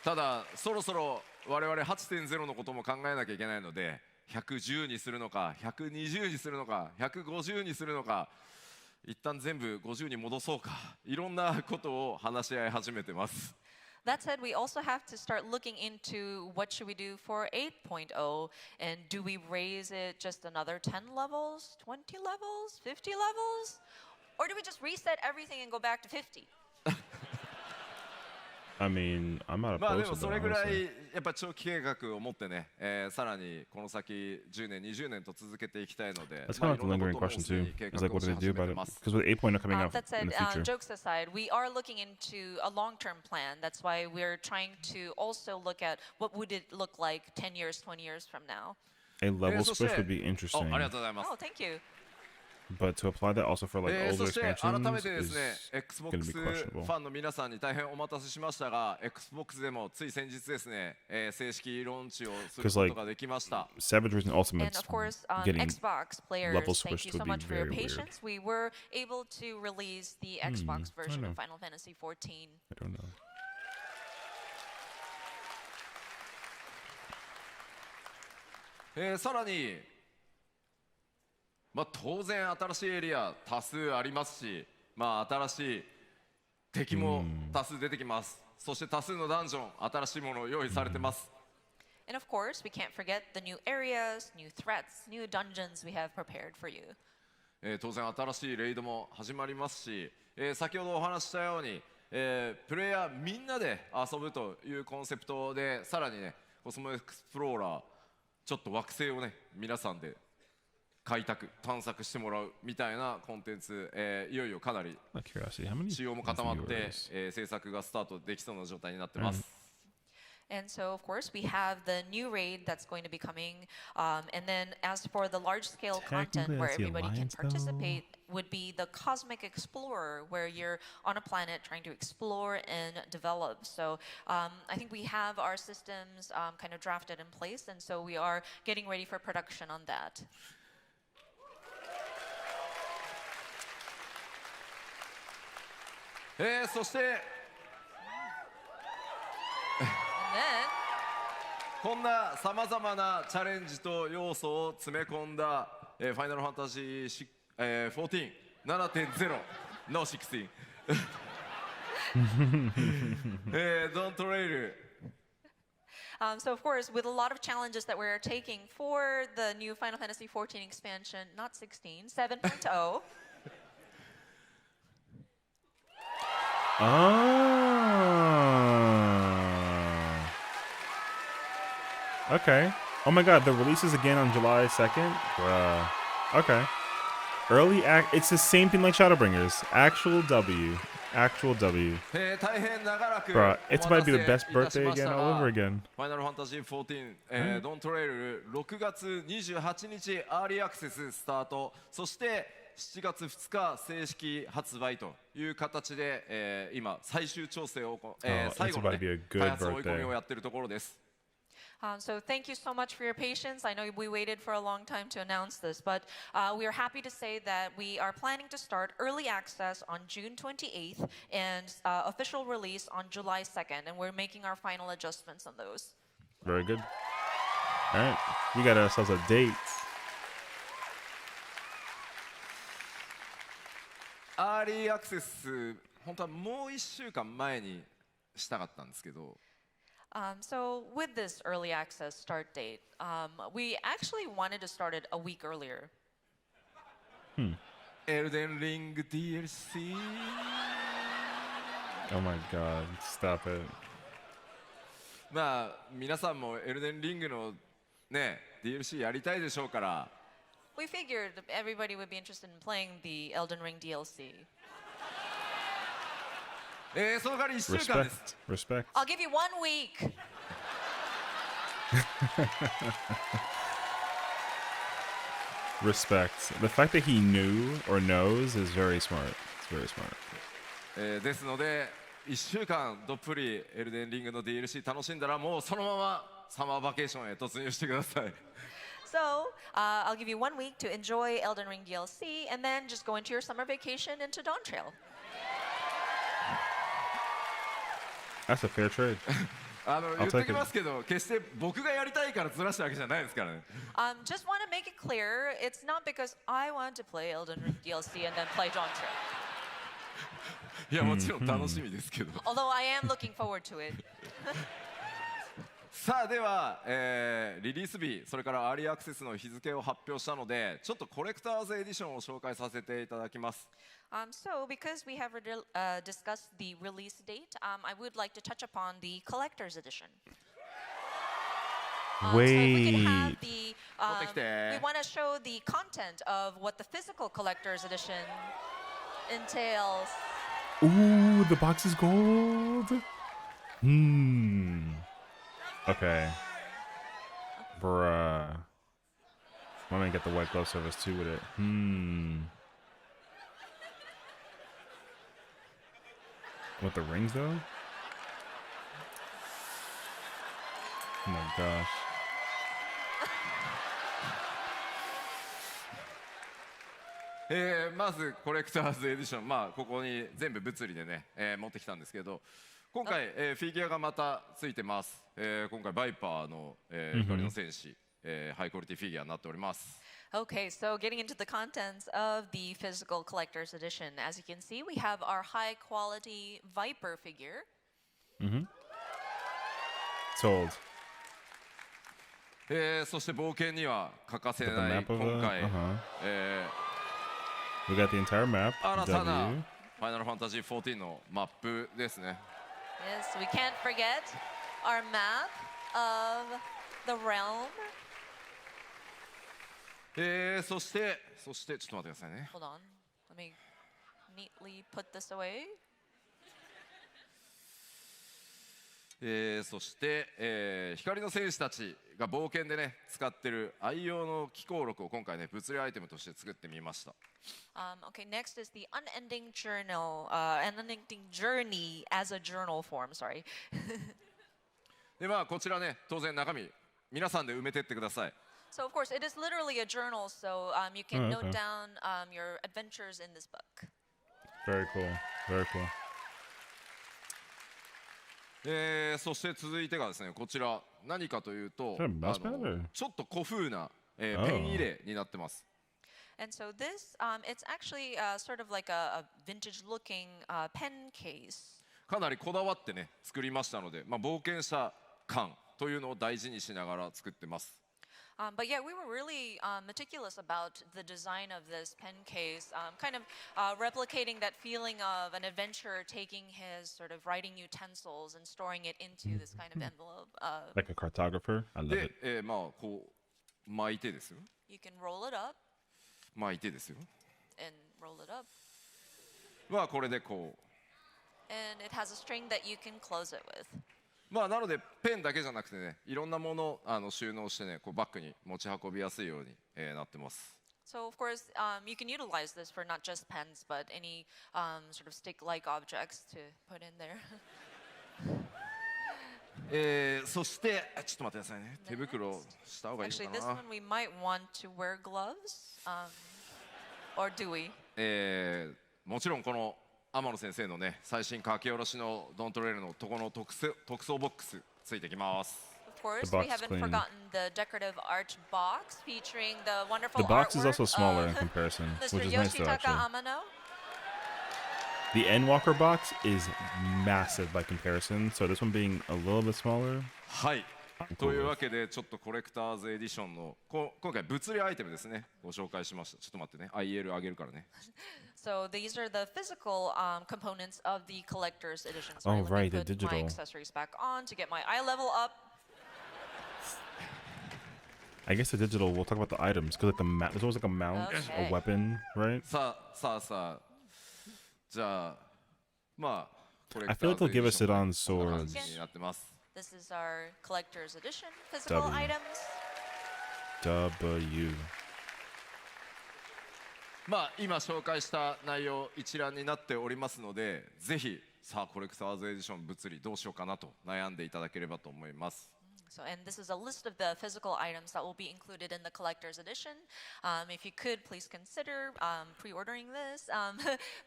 ただそろそろ我々 8.0 のことも考えなきゃいけないので、110にするのか120にするのか150にするのか、一旦全部50に戻そうか、いろんなことを話し合い始めてます。That said, we also have to start looking into what should we do for 8.0, and do we raise it just another 10 levels, 20 levels, 50 levels? Or do we just reset everything and go back to 50? I mean, I'm not まあで opposed も to そ that, れぐら honestly. いやっぱ長期計画を持ってね、さらにこの先10年20年と続けていきたいので、 That's まあ kind い of ろ a んな lingering ことも question すで too. に計 Is like, 画を what し do they 始 do め about て it? ます。 Because with 8.0 coming out That in said, the future. jokes aside, we are looking into a long-term plan. That's why we're trying to also look at what would it look like 10 years, 20 years from now. A level そして switch would be あ interesting. りがとうございます。Oh, thank you. But to apply that also for like older そして改め expansions てですね is Xbox gonna be フ questionable. ァンの皆さんに大変お待たせしましたが Xbox でもつい先日ですね、正式ローンチをすることができました。 Savage Risen And Ultimate's of course, getting Xbox players, level thank you switched so would be much for your very weird. patience. We were able to release the Xbox version know. of Final Fantasy XIV. I don't know. さらに、当然新しいエリア多数ありますし、新しい敵も多数出てきます。そして多数のダンジョン、新しいものを用意されてます。And of course, we can't forget the new areas, new threats, new dungeons we have prepared for you. 当然新しいレイドも始まりますし、先ほどお話ししたように、プレイヤーみんなで遊ぶというコンセプトで、さらにね、コスモエクスプローラー、ちょっと惑星をね、皆さんで開拓、探索してもらうみたいなコンテンツ、いよいよかなり Curiosity, how many 仕様も固まって、 viewers? 制作がスタートできそうな状態になってます。And so, of course, we have the new raid that's going to be coming. And then as for the large-scale content Technically, where that's the everybody can Alliance, though. participate would be the Cosmic Explorer, where you're on a planet trying to explore and develop. So I think we have our systems kind of drafted in place, and so we are getting ready for production on that. そして And then こんなさまざまなチャレンジと要素を詰め込んだ、ファイナルファンタジー、14 7.0 の16 Dawntrail So of course, with a lot of challenges that we're taking for the new Final Fantasy XIV expansion, not 16, 7.0. Okay. Oh my god, the release is again on July 2nd? Bruh. Okay. Early act. It's the same thing like Shadowbringers. Actual W. Actual W. 大変長らく Bruh, it's about to be the best お待たせい birthday たし again ました all が over again. ファイナルファンタジー14、Dawntrail 6月28日アーリーアクセススタート、そして7月2日正式発売という形で、今最終調整を、最後の、ね、 it's about to be a good 開発追い込み birthday. をやっているところです。So thank you so much for your patience. I know we waited for a long time to announce this, but we are happy to say that we are planning to start early access on June 28th and official release on July 2nd, and we're making our final adjustments on those. Very good. All right. We got ourselves a date. アーリーアクセス本当はもう1週間前にしたかったんですけど、So with this early access start date, we actually wanted to start it a week earlier. エルデンリング DLC Oh my god. Stop it. 皆さんもエルデンリングのね DLC やりたいでしょうから、 We figured everybody would be interested in playing the Elden Ring DLC. その代わり1週間です。 Respect. I'll give you 1 week. Respect. The fact that he knew or knows is very smart. It's very smart. ですので1週間どっぷりエルデンリングの DLC 楽しんだらもうそのままサマーバケーションへ突入してください。 So I'll give you 1 week to enjoy Elden Ring DLC, and then just go into your summer vacation into Dawntrail. That's a fair trade. 言っときますけど、決して僕がやりたいからずらしたわけじゃないですからね。Just want to make it clear, it's not because I want to play Elden Ring DLC and then play Dawntrail. いやもちろん楽しみですけど。 Although I am looking forward to it. さあでは、リリース日それからアーリーアクセスの日付を発表したので、ちょっとコレクターズエディションを紹介させていただきます。So because we have discussed the release date, I would like to touch upon the collector's edition. So if we can have the, we want to show the content of what the physical collector's edition entails. Ooh, the box is gold. Okay. Bruh. I'm gonna get the white glove service too with it. With the rings though? Oh my gosh. まずコレクターズエディション、まあ、ここに全部物理でね、持ってきたんですけど、今回、フィギュアがまたついてます。今回バイパーの、光の戦士、ハイクオリティフィギュアになっております。Okay, so getting into the contents of the physical collector's edition, as you can see, we have our high quality Viper figure. Sold. そして冒険には欠かせ Got the ない map of 今 it. 回、We got the entire map. 新たな W. ファイナルファンタジー14のマップですね。Yes, we can't forget our map of the realm. そしてちょっと待ってくださいね。 Hold on, let me neatly put this away. そして、光の戦士たちが冒険でね使ってる愛用の機構録を今回ね物理アイテムとして作ってみました。Okay, next is the unending journey as a journal form. Sorry. でまあこちらね当然中身皆さんで埋めてってください。 So of course, it is literally a journal, so you can Oh, okay. note down your adventures in this book. Very cool. Very cool. そして続いてがですねこちら何かというと Is that a mouse pad or? ちょっと古風な、ペン入れになってます。 And so this, it's actually sort of like a vintage-looking pen case. かなりこだわってね作りましたので、まあ、冒険者感というのを大事にしながら作ってます。 But yeah, we were really meticulous about the design of this pen case, kind of replicating that feeling of an adventurer taking his sort of writing utensils and storing it into this kind of envelope. Like a cartographer. I love で it.、まあこう巻いてですよ You can roll it up 巻いてですよ and roll it up, まあこれでこう and it has a string that you can close it with. まあなのでペンだけじゃなくてねいろんなものを収納してねこうバッグに持ち運びやすいように、なってます。 So of course, you can utilize this for not just pens, but any sort of stick-like objects to put in there. そしてちょっと待ってくださいね手袋した方がいい Actually, の this かな one we might want to wear gloves, or do we? もちろんこの天野先生のね最新書き下ろしのドントレールのとこの特装ボックスついてきます。 Of course, The we box haven't clean. forgotten the decorative art box featuring the wonderful The box is artwork also smaller in of comparison, Mr. which is nice though, Yoshitaka actually. Amano. The Endwalker box is massive by comparison, so this one being a little bit smaller. はいというわけでちょっとコレクターズエディションの今回物理アイテムですねご紹介しました。ちょっと待ってね IL 上げるからね。 So these are the physical components of the collector's edition. So Oh, let me right, the put my digital. accessories back on to get my eye level up. I guess the digital, we'll talk about the items, because like there's always like a mount, Okay. a weapon, right? さあじゃあまあコレ I クタ feel ー like ズ they'll エデ give ィ us ショ it ン on こんな感 swords. じになってます。 This is our collector's edition physical W. items. W. まあ今紹介した内容一覧になっておりますのでぜひさあコレクターズエディション物理どうしようかなと悩んでいただければと思います。 So, and this is a list of the physical items that will be included in the collector's edition. If you could, please consider pre-ordering this.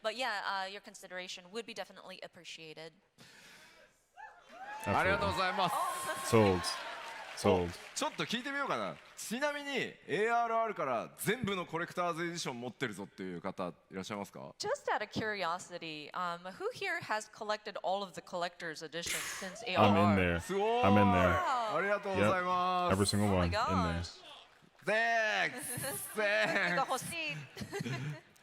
But yeah, your consideration would be definitely appreciated. ありがとう Absolutely. ございます。 Sold. Sold. ちょっと聞いてみようかな。ちなみに ARR から全部のコレクターズエディション持ってるぞっていう方いらっしゃいますか？ Just out of curiosity, who here has collected all of the collector's editions since ARR? I'm in there. すごい。 I'm in there. ありがとうございま Every す。 single Oh one my in there. gosh. Thanks.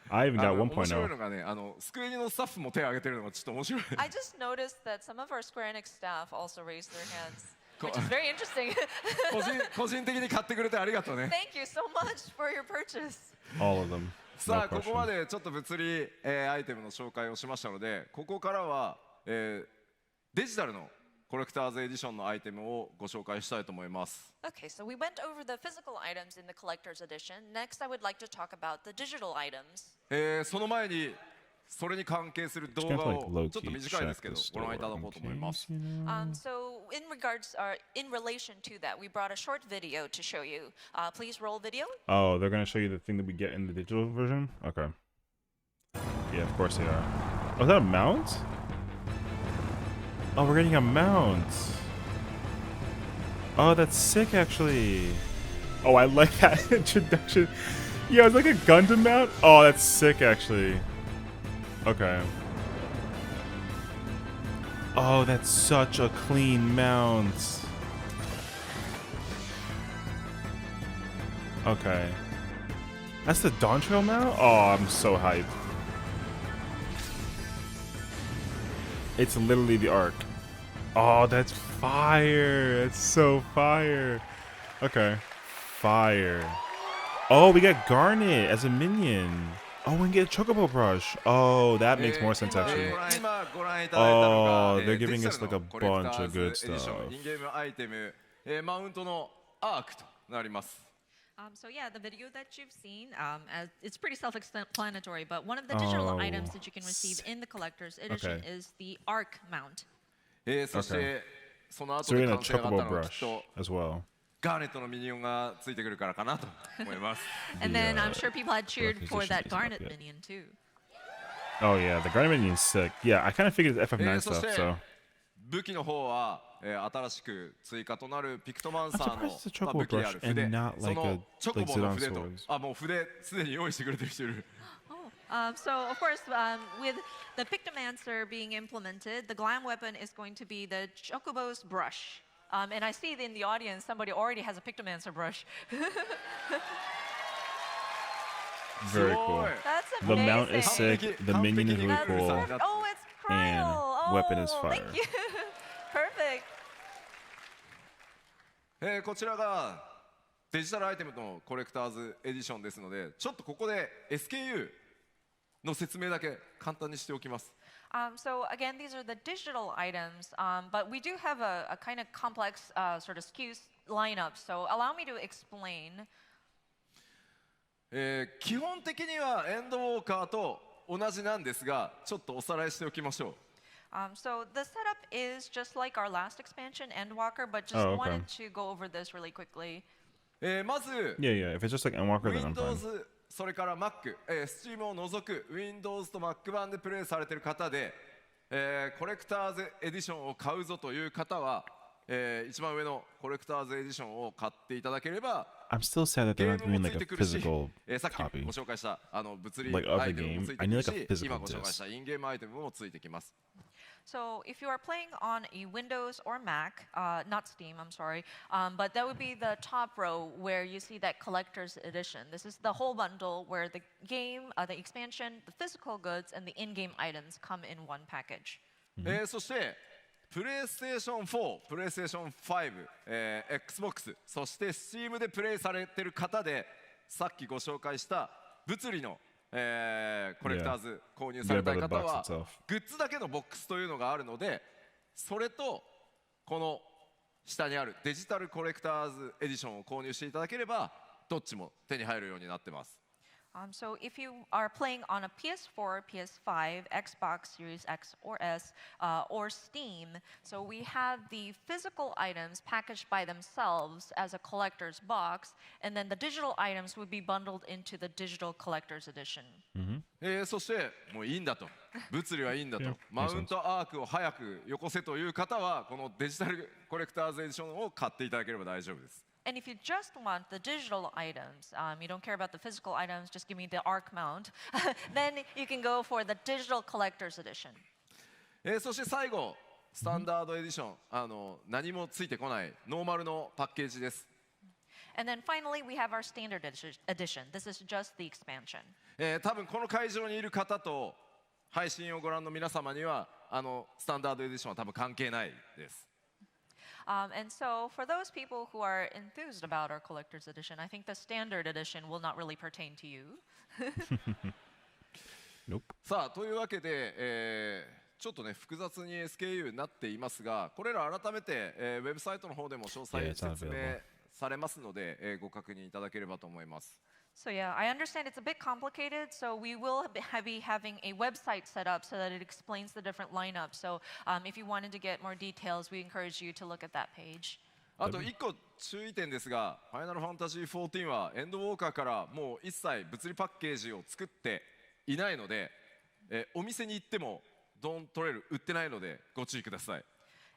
I even got 面白い 1.0. のがね、スクエニのスタッフも手を挙げてるのがちょっと面白い。 I just noticed that some of our Square Enix staff also raised their hands, which is very interesting. 個人的に買ってくれてありがとうね。 Thank you so much for your purchase. All of them. さ No あここま question. でちょっと物理、アイテムの紹介をしましたのでここからは、デジタルのコレクターズエディションのアイテムをご紹介したいと思います。 Okay, so we went over the physical items in the collector's edition. Next, I would like to talk about the digital items. その前にそれに関係する動 Just 画 gonna, like, を low-key ちょっと短いですけど check the ご覧いただ store こうと思い in ます case, you know? So in relation to that, we brought a short video to show you. Please roll video. Oh, they're gonna show you the thing that we get in the digital version? Okay. Yeah, of course they are. Oh, is that a mount? Oh, we're getting a mount. Oh, that's sick, actually. Oh, I like that introduction. Yeah, it's like a Gundam mount. Oh, that's sick, actually. Okay. Oh, that's such a clean mount. Okay. That's the Dawntrail mount? Oh, I'm so hyped. It's literally the arc. Oh, that's fire. That's so fire. Okay. Fire. Oh, we got Garnet as a minion. Oh, we can get a Chocobo brush. Oh, that makes more sense, actually. 今ご覧いただいたのが Oh, they're デ giving ジタ us ル like a のコレクタ bunch ー of ズ good エディション stuff. インゲームアイテムマウントのアークとなります So yeah, the video that you've seen, as it's pretty self-explanatory, but one of the digital items that you can receive in the collector's edition Okay. is the arc mount. そして その後 So で we're gonna 完成があった Chocobo のはきっ brush と as well. ガーネットのミニオンがついてくるからかなと思います And The, then I'm sure people had cheered for requisition that isn't up Garnet yet. minion too. Oh, yeah, the Garnet minion is sick. Yeah, I kind of figured it's FF9 そ stuff, して so. 武器の方は新しく追加となるピクトマンサー I'm の surprised it's a まあ Chocobo 武器であ brush る and 筆 not そ like の a チョコ like ボの Zidane 筆と swords. あもう筆すでに用意してくれてる人いる So of course, with the Pictomancer being implemented, the glam weapon is going to be the Chocobo's brush. And I see in the audience somebody already has a Pictomancer brush. Very cool. That's The amazing. mount is sick. The minion is really That's cool. perfect. Oh, it's And Kryl. weapon is Oh, fire. Thank you. Perfect. こちらがデジタルアイテムのコレクターズエディションですのでちょっとここで SKU の説明だけ簡単にしておきます So again, these are the digital items, but we do have a kind of complex sort of SKUs lineup. So allow me to explain. 基本的にはエンドウォーカーと同じなんですがちょっとおさらいしておきましょう So the setup is just like our last expansion, Endwalker, but just Oh, okay. wanted to go over this really quickly. まず Yeah, yeah. If it's just like Endwalker, then I'm fine. Windows それから Mac、Steam を除く Windows と Mac 版でプレイされている方で、コレクターズエディションを買うぞという方は、一番上のコレクターズエディションを買っていただければ I'm still sad that ゲ they're ー not ム doing もつ like い a てくるし、 physical さっき copy. ご紹介した物 Like 理 of ア the イテムもつい game. て I く need る like a し physical 今ご紹介 disc. したインゲームアイテムもついてきます So if you are playing on a Windows or Mac, not Steam, I'm sorry, but that would be the top row where you see that collector's edition. This is the whole bundle where the game, the expansion, the physical goods, and the in-game items come in one package. そしてプレイステーション4、プレイステーション5、Xbox、そして Steam でプレイされてる方でさっきご紹介した物理の、コレクターズ購入されたい方 Yeah, by the は box itself. グッズだけのボックスというのがあるのでそれとこの下にあるデジタルコレクターズエディションを購入していただければどっちも手に入るようになってます So if you are playing on a PS4, PS5, Xbox Series X or S, or Steam, so we have the physical items packaged by themselves as a collector's box, and then the digital items would be bundled into the digital collector's edition. そしてもういいんだと物理はいいんだと Yeah, マウントアークを早くよこせという方はこのデジタルコレクターズエディションを買っていただければ大丈夫です And if you just want the digital items, you don't care about the physical items, just give me the arc mount, then you can go for the digital collector's edition. そして最後スタンダードエディション何もついてこないノーマルのパッケージです And then finally, we have our standard edition. This is just the expansion. 多分この会場にいる方と配信をご覧の皆様にはスタンダードエディションは多分関係ないです And so, for those people who are enthused about our collector's edition, I think the standard edition will not really pertain to you. Nope. さあというわけで、ちょっとね複雑に SKU になっていますがこれら改めて、ウェブサイトの方でも詳細 Yeah, it's not 説明 available. されますので、ご確認いただければと思います。So yeah, I understand it's a bit complicated, so we will be having a website set up so that it explains the different lineups. So if you wanted to get more details, we encourage you to look at that page. あと1個注意点ですが、ファイナルファンタジー14はエンドウォーカーからもう一切物理パッケージを作っていないので、お店に行ってもドントレール売ってないのでご注意ください。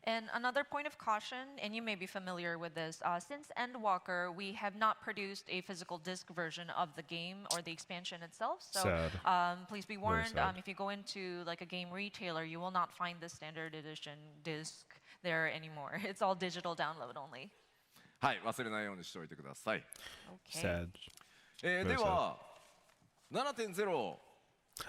And another point of caution, and you may be familiar with this, since Endwalker, we have not produced a physical disc version of the game or the expansion itself. So please be warned, if you go into like a game retailer, you will not find the standard edition disc there anymore. It's all digital download only. はい、忘れないようにしておいてください。Okay. Sad. では、7.0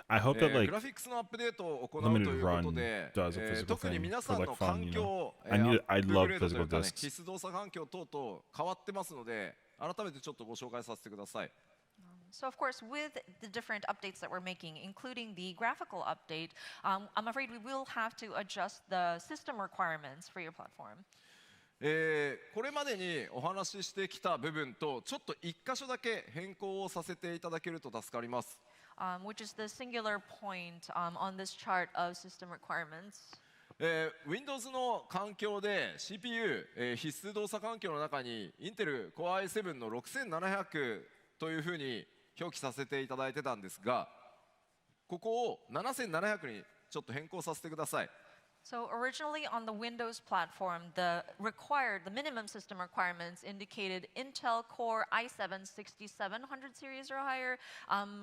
I hope that グ like ラフィックスのアップデートを行うということで、 does a physical 特に thing 皆さ for んの like fun, 環 you 境 know. I love アップグレードという physical かね、 discs. 必須動作環境等々変わってますので、改めてちょっとご紹介させてください。So of course, with the different updates that we're making, including the graphical update, I'm afraid we will have to adjust the system requirements for your platform. これまでにお話ししてきた部分とちょっと1箇所だけ変更をさせていただけると助かります。Which is the singular point on this chart of system requirements. Windows の環境で CPU、必須動作環境の中に Intel Core i7 の6700というふうに表記させていただいてたんですが、ここを7700にちょっと変更させてください。So originally on the Windows platform, the minimum system requirements indicated Intel Core i7 6700 series or higher.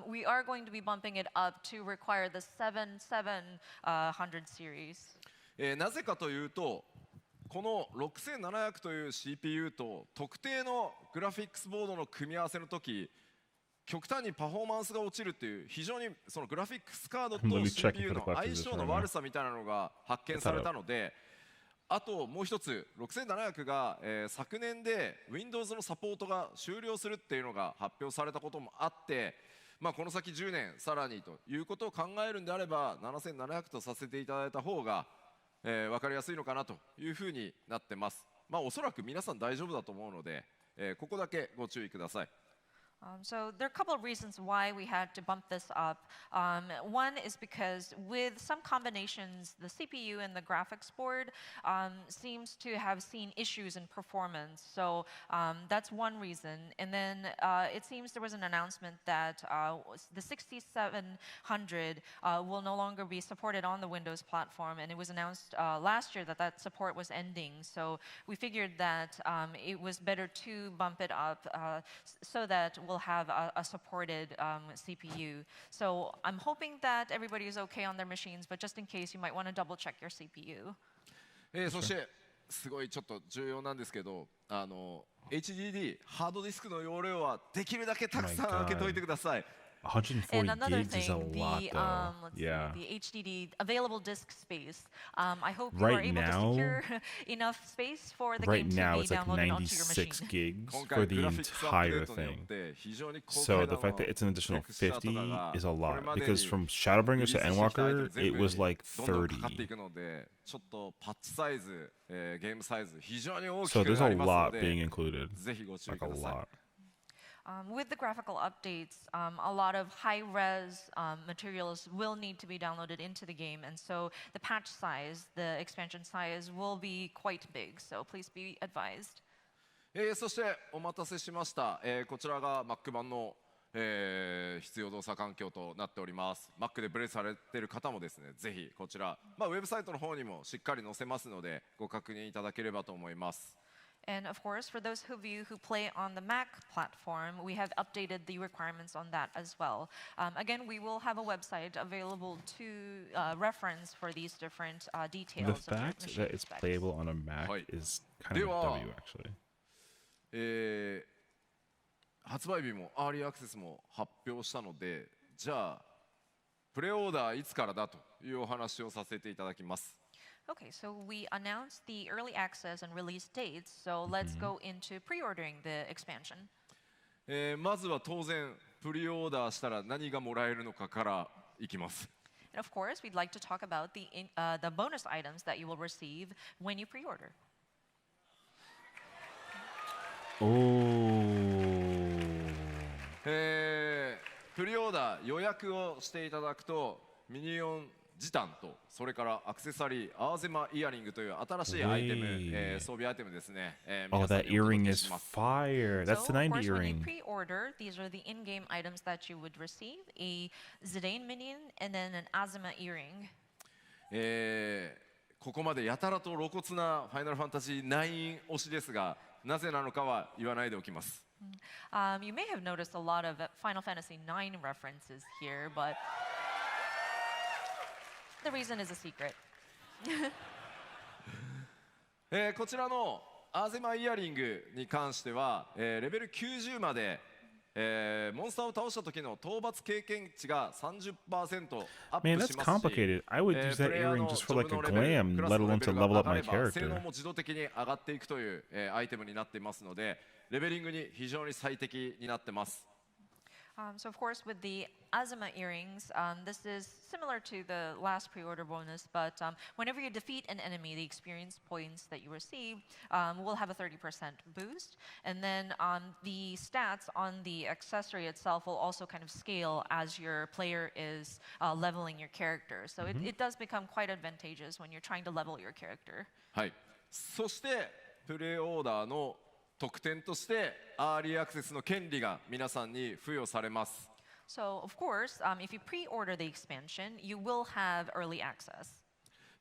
We are going to be bumping it up to require the 7700 series. なぜかというと、この6700という CPU と特定のグラフィックスボードの組み合わせの時、極端にパフォーマンスが落ちるっていう非常にそのグラフィックスカードと CPU の相性の悪さみたいなのが発見されたので、あともう一つ6700が、昨年で Windows のサポートが終了するっていうのが発表されたこともあって、この先10年さらにということを考えるんであれば7700とさせていただいた方が、分かりやすいのかなというふうになってます。おそらく皆さん大丈夫だと思うので、ここだけご注意ください。So there are a couple of reasons why we had to bump this up. One is because with some combinations, the CPU and the graphics board seems to have seen issues in performance. So that's one reason. And then it seems there was an announcement that the 6700 will no longer be supported on the Windows platform. And it was announced last year that that support was ending. So we figured that it was better to bump it up so that we'll have a supported CPU. So I'm hoping that everybody is okay on their machines, but just in case, you might want to double check your CPU. そしてすごいちょっと重要なんですけど、HDD ハードディスクの容量はできるだけたくさん開けといてください。 140 And another gigs is a thing, lot the though. let's Yeah. see, the HDD available disk space. I hope you are Right able now- to secure enough space for the Right game to now be it's like downloaded onto your machine. 96 gigs 今 for 回 the グラフィックスアップデ entire ートによっ thing. て非常に高 So 解 the な fact that it's an additional テクスチャーとか 50が is a これ lot までに because from Shadowbringers リリー to スしてきたアイテム Endwalker 全 it 部 was に like どんどんかかってい 30. くので、ちょっとパッチサイズ、ゲームサイズ非常に大き So く there's な a りますの lot で、 being included. ぜひご注意 Like く a ださい。 lot. With the graphical updates, a lot of high-res materials will need to be downloaded into the game, and so the patch size, the expansion size, will be quite big. So please be advised. そしてお待たせしました、こちらが Mac 版の、必要動作環境となっております。 Mac でプレイされている方もですね、ぜひこちら、ウェブサイトの方にもしっかり載せますのでご確認いただければと思います。 And of course, for those of you who play on the Mac platform, we have updated the requirements on that as well. Again, we will have a website available to reference for these different The details. of your fact machine that it's specs. playable on a Mac Right. is kind of a W actually. 発売日もアーリーアクセスも発表したので、じゃあプレオーダーいつからだというお話をさせていただきます。 Okay, so we announced the early access and release dates, so let's go into pre-ordering the expansion. まずは当然プリオーダーしたら何がもらえるのかからいきます。 And of course, we'd like to talk about the bonus items that you will receive when you pre-order. プリオーダー予約をしていただくとミニオンジタンとそれからアクセサリーアーゼマイヤリングという新しいアイテム、装備アイテムですね、Oh, 皆さん that にお届 earring け is します。 fire. That's the So, of 90 course, when you earring. pre-order, these are the in-game items that you would receive: a Zidane minion and then an Azuma earring. ここまでやたらと露骨なファイナルファンタジー9推しですが、なぜなのかは言わないでおきます。You may have noticed a lot of Final Fantasy IX references here, but the reason is a secret. こちらのアーゼマイヤリングに関しては、レベル90まで、モンスターを倒した時の討伐経験値が 30% アッ Man, プ that's しますし、 complicated. I would use that プレイヤー earring の just ジ for ョ like ブ a のレベル glam, クラス let の alone レ to ベルが level 上 up が my れば性能 character. も自動的に上がっていくという、アイテムになっていますので、レベリングに非常に最適になってます。So, of course, with the Azuma earrings, this is similar to the last pre-order bonus, but whenever you defeat an enemy, the experience points that you receive will have a 30% boost. And then the stats on the accessory itself will also kind of scale as your player is leveling your character. So it does become quite advantageous when you're trying to level your character. はい。そしてプレイオーダーの特典としてアーリーアクセスの権利が皆さんに付与されます。 So, of course, if you pre-order the expansion, you will have early access.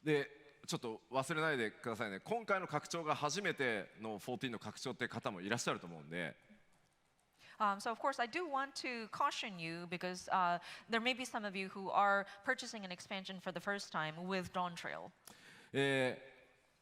で、ちょっと忘れないでくださいね。今回の拡張が初めての14の拡張って方もいらっしゃると思うんで、So, of course, I do want to caution you because there may be some of you who are purchasing an expansion for the first time with Dawntrail.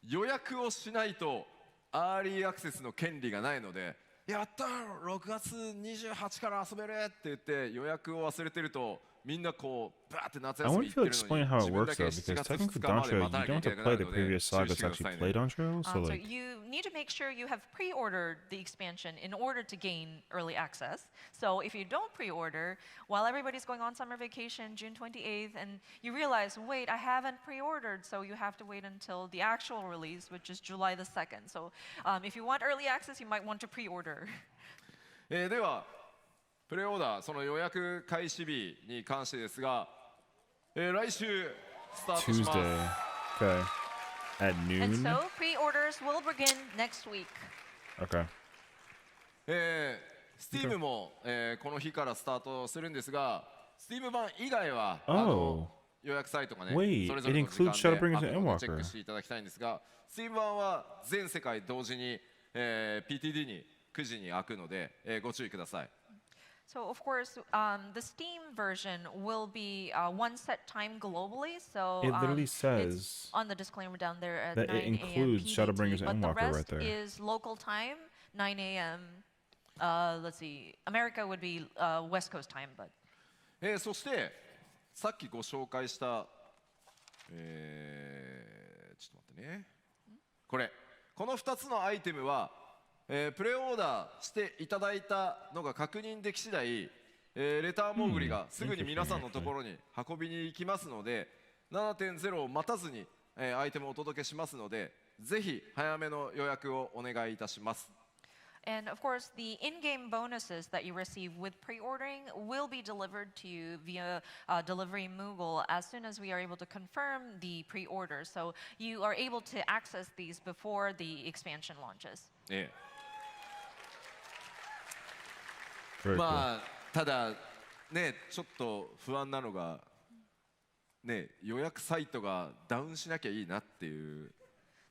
予約をしないとアーリーアクセスの権利がないので、やったー6月28から遊べるって言って予約を忘れてると、みんなこうバーって夏 I 休 wonder み if 行 you'll ってる explain の how に it 自分 works だけ though, 7 because 月 technically 2日まで Dawntrail, 待た you なきゃ don't いけ have な to く play なる the ので previous 注意 saga して to くださ actually い play ね。 Dawntrail. So So like, you need to make sure you have pre-ordered the expansion in order to gain early access. So if you don't pre-order, while everybody's going on summer vacation, June 28th, and you realize, wait, I haven't pre-ordered, so you have to wait until the actual release, which is July the 2nd. So if you want early access, you might want to pre-order. ではプレイオーダーその予約開始日に関してですが、来週スタートします。 Tuesday. Okay. At And noon? so pre-orders will begin next week. Okay. Steam も、この日からスタートするんですが、Steam 版以外は、 Oh. 予約サイトがね、 Wait, それぞれの it 時間 includes で Shadowbringers ある and のでチェッ Endwalker. クしていただきたいんですが、Steam 版は全世界同時に、PTD に9時に開くので、ご注意ください。So, of course, the Steam version will be one set time globally. So, It literally it's says on the disclaimer down there at that 9 it a.m. includes PDT, Shadowbringers but and the Endwalker rest right there. is local time, 9 a.m. Let's see, America would be West Coast time, but そしてさっきご紹介した、ちょっと待ってね、この2つのアイテムは、プレイオーダーしていただいたのが確認でき次第、レターモーグリがすぐに皆さんのところに運びに行きますので、7.0 を待たずに、アイテムをお届けしますので、ぜひ早めの予約をお願いいたします。And of course, the in-game bonuses that you receive with pre-ordering will be delivered to you via delivery Moogle as soon as we are able to confirm the pre-order. So you are able to access these before the expansion launches. まあただね、ちょっと不安なのがね、予約サイトがダウンしなきゃいいなっていう。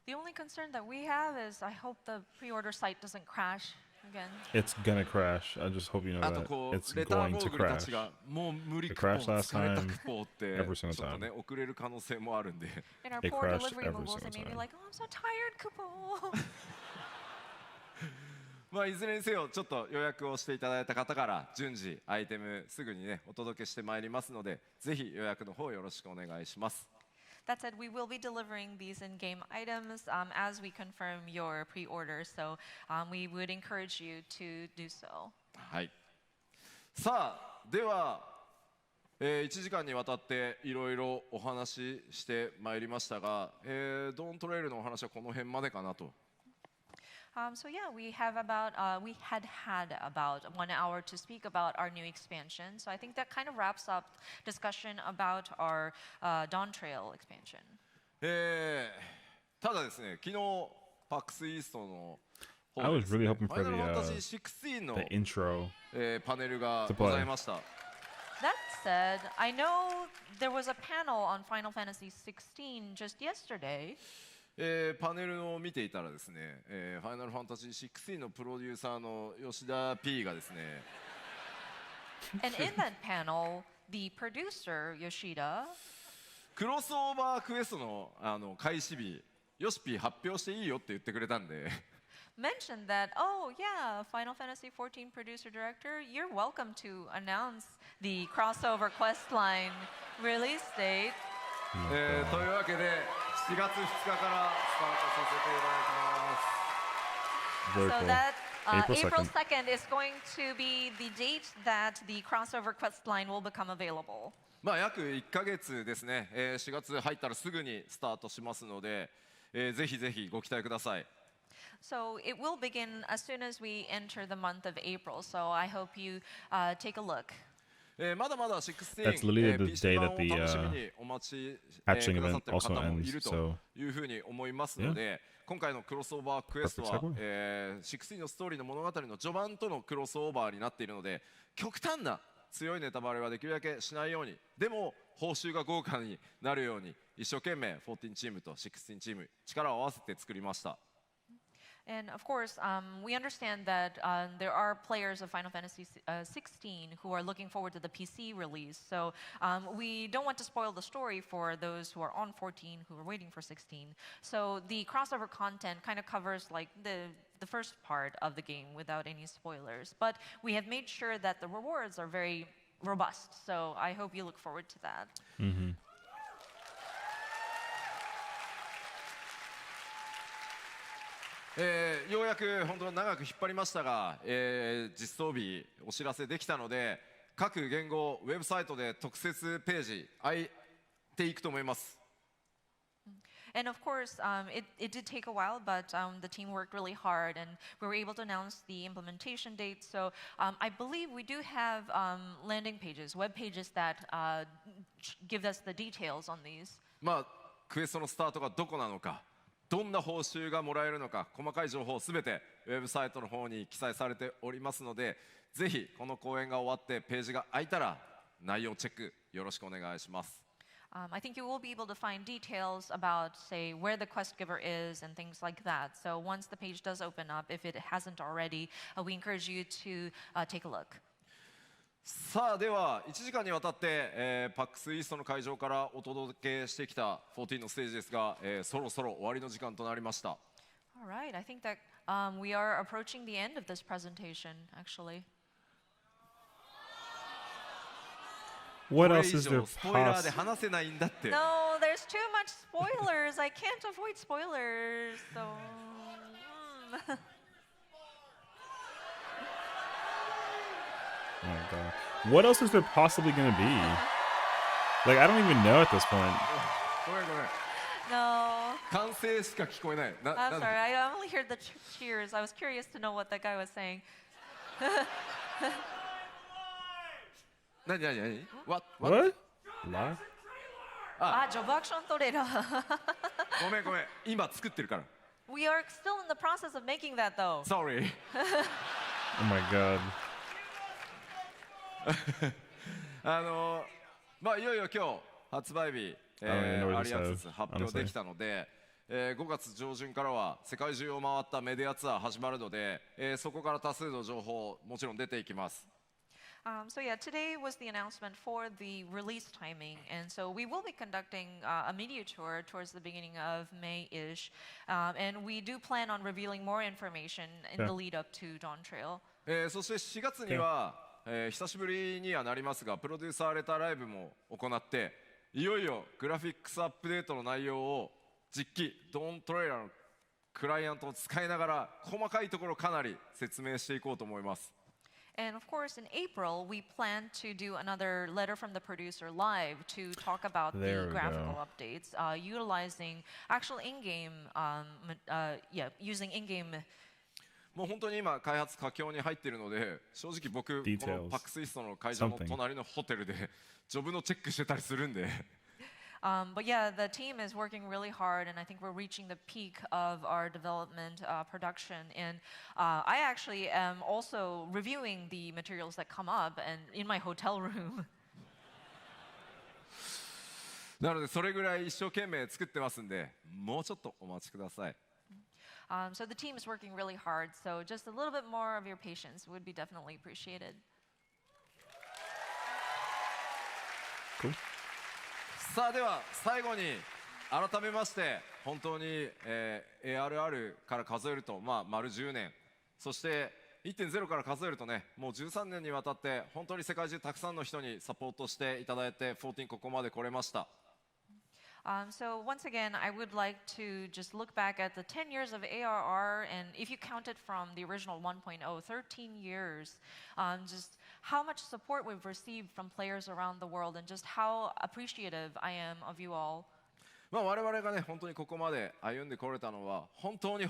The only concern that we have is I hope the pre-order site doesn't crash again. It's gonna crash. I just hope you know あと that. こ It's うレター going モ to ーグルたち crash. がもう無理 It クポン crashed last 疲れた time, クポンって every ちょ single っと time. ね遅れる可能性もあるんで。And our It poor crashed delivery every Moogles, they single may be time. like, oh, I'm so tired, Kupo. まあいずれにせよちょっと予約をしていただいた方から順次アイテムすぐにねお届けしてまいりますので、ぜひ予約の方よろしくお願いします。That said, we will be delivering these in-game items as we confirm your pre-order. So we would encourage you to do so. はい。さあでは、1時間にわたっていろいろお話ししてまいりましたが、ドーントレイルのお話はこの辺までかなと。So yeah, we had about 1 hour to speak about our new expansion. So I think that kind of wraps up discussion about our Dawntrail expansion. ただですね、昨日 PAX イーストの I 方で was ですね really hoping フ for ァイナルファンタジ the ー16の intro. パネルが To ご play. ざいました。 That said, I know there was a panel on Final Fantasy XIV just yesterday. パネルを見ていたらですね、ファイナルファンタジー16のプロデューサーの吉田 P がですね、And in that panel, the producer, Yoshida, クロスオーバークエストの開始日、ヨシピー発表していいよって言ってくれたんで、mentioned that, oh yeah, Final Fantasy XIV producer director, you're welcome to announce the crossover quest line release date. というわけで7月2日からスタートさせていただきます。 Very So cool. that April April 2nd is going to be the date that the crossover quest line will become available. まあ約1ヶ月ですね、4月入ったらすぐにスタートしますので、ぜひぜひご期待ください。 So it will begin as soon as we enter the month of April. So I hope you take a look. まだまだ16、That's literally the PC day 版 that を the 楽しみにお待ち、patching くださっている event also 方もい ends, ると so いうふうに思いますので、今回のクロスオーバークエストは、 Perfect 16のストーリーの物語の序盤とのクロスオーバーになっているので、極端な強いネタバレはできるだけしないように、でも報酬が豪華になるように一生懸命14チームと16チーム力を合わせて作りました。 And of course, we understand that there are players of Final Fantasy XVI who are looking forward to the PC release. So we don't want to spoil the story for those who are on 14 who are waiting for 16. So the crossover content kind of covers like the first part of the game without any spoilers. But we have made sure that the rewards are very robust. So I hope you look forward to that. Mm-hmm. ようやく本当長く引っ張りましたが、実装日お知らせできたので各言語ウェブサイトで特設ページ開いていくと思います。 And of course, it did take a while, but the team worked really hard, and we were able to announce the implementation date. So I believe we do have landing pages, web pages that give us the details on these. まあクエストのスタートがどこなのか、どんな報酬がもらえるのか、細かい情報すべてウェブサイトの方に記載されておりますので、ぜひこの公演が終わってページが開いたら内容チェックよろしくお願いします。 I think you will be able to find details about, say, where the quest giver is and things like that. So once the page does open up, if it hasn't already, we encourage you to take a look. さあでは1時間にわたって、PAX イーストの会場からお届けしてきた14のステージですが、そろそろ終わりの時間となりました。 All right, I think that we are approaching the end of this presentation, actually. What これ else 以 is there 上スポイラーで possible? 話せないんだって。 No, there's too much spoilers. I can't avoid spoilers. So. Oh my god. What else is there possibly gonna be? Like, I don't even know at this point. ごめんごめん。 No. 歓声しか聞こえない。I'm sorry, I only heard the cheers. I was curious to know what that guy was saying. 何何何 What? What? Lie? Job action torera. ごめんごめん。今作ってるから。 We are still in the process of making that though. Sorry. Oh my god. まあいよいよ今日発売日、 I don't even know what ア to リア say, ンス発表できたので、5月上旬からは世界中を回ったメディアツアー始まるので、そこから多数の情報もちろん出ていきます。 So yeah, today was the announcement for the release timing, and so we will be conducting a media tour towards the beginning of May-ish, and we do plan on revealing more information in the lead up to Dawntrail. そして4月には、久しぶりにはなりますがプロデューサーレターライブも行って、いよいよグラフィックスアップデートの内容を実機ドーントレーラーのクライアントを使いながら細かいところかなり説明していこうと思います。 And of course, in April, we plan to do another letter from the producer live to talk about There the we graphical go. updates, utilizing actual in-game, using in-game もう本当に今開発佳境に入っているので、正直僕こ Details. のパックスイストの会場の Something. 隣のホテルでジョブのチェックしてたりするんで。But yeah, the team is working really hard, and I think we're reaching the peak of our development production. And I actually am also reviewing the materials that come up and in my hotel room. なのでそれぐらい一生懸命作ってますんで、もうちょっとお待ちください。So the team is working really hard. So just a little bit more of your patience would be definitely appreciated. Cool. さあでは最後に改めまして本当に、ARR から数えると、丸10年、そして 1.0 から数えるとね、もう13年にわたって本当に世界中たくさんの人にサポートしていただいて14ここまで来れました。So once again, I would like to just look back at the 10 years of ARR, and if you count it from the original 1.0, 13 years, just how much support we've received from players around the world, and just how appreciative I am of you all. 我々がね本当にここまで歩んでこれたのは本当に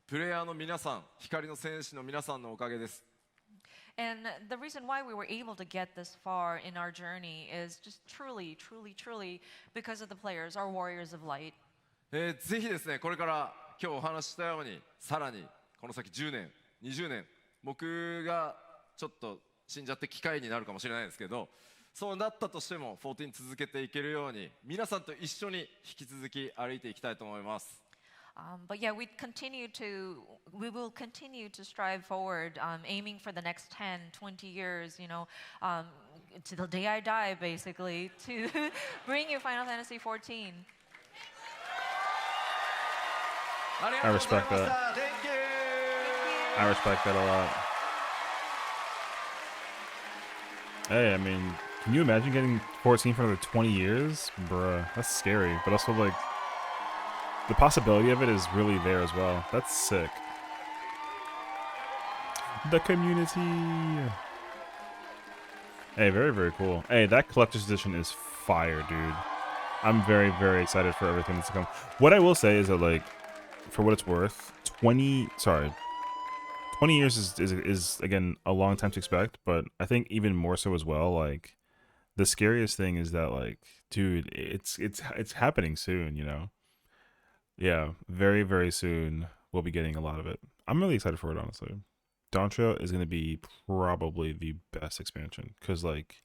プレイヤーの皆さん、光の戦士の皆さんのおかげです。And the reason why we were able to get this far in our journey is just truly because of the players, our warriors of light. ぜひですね、これから今日お話ししたように、さらにこの先10年、20年、僕がちょっと死んじゃって機会になるかもしれないですけど、そうなったとしても14続けていけるように、皆さんと一緒に引き続き歩いていきたいと思います。But yeah, we will continue to strive forward, aiming for the next 10, 20 years, to the day I die, basically, to bring you Final Fantasy XIV. I respect that. Thank you. I respect that a lot. Hey, I mean, can you imagine getting 14 for another 20 years? Bruh, that's scary. But also, like, the possibility of it is really there as well. That's sick. The community. Hey, very cool. Hey, that collector's edition is fire, dude. I'm very excited for everything that's to come. What I will say is that, like, for what it's worth, 20 years is again a long time to expect, but I think even more so as well. Like, the scariest thing is that, like, dude, it's happening soon, Yeah, very soon we'll be getting a lot of it. I'm really excited for it, honestly. Dawntrail is going to be probably the best expansion because, like,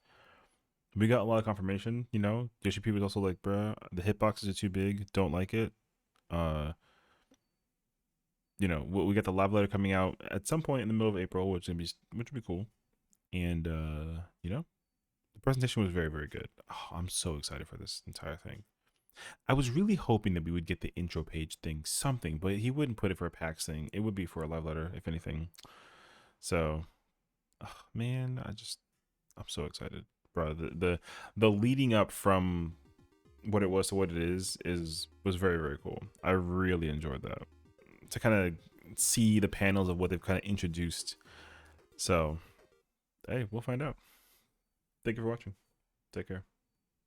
we got a lot of confirmation, Yoshi P was also like, bruh, the hitboxes are too big, don't like it. We got the live letter coming out at some point in the middle of April, which would be cool. And, the presentation was very good. Oh, I'm so excited for this entire thing. I was really hoping that we would get the intro page thing, something, but he wouldn't put it for a PAX thing. It would be for a live letter, if anything. So, man, I'm so excited, bro. The leading up from what it was to what it was very cool. I really enjoyed that, to kind of see the panels of what they've kind of introduced. So, hey, we'll find out. Thank you for watching. Take care.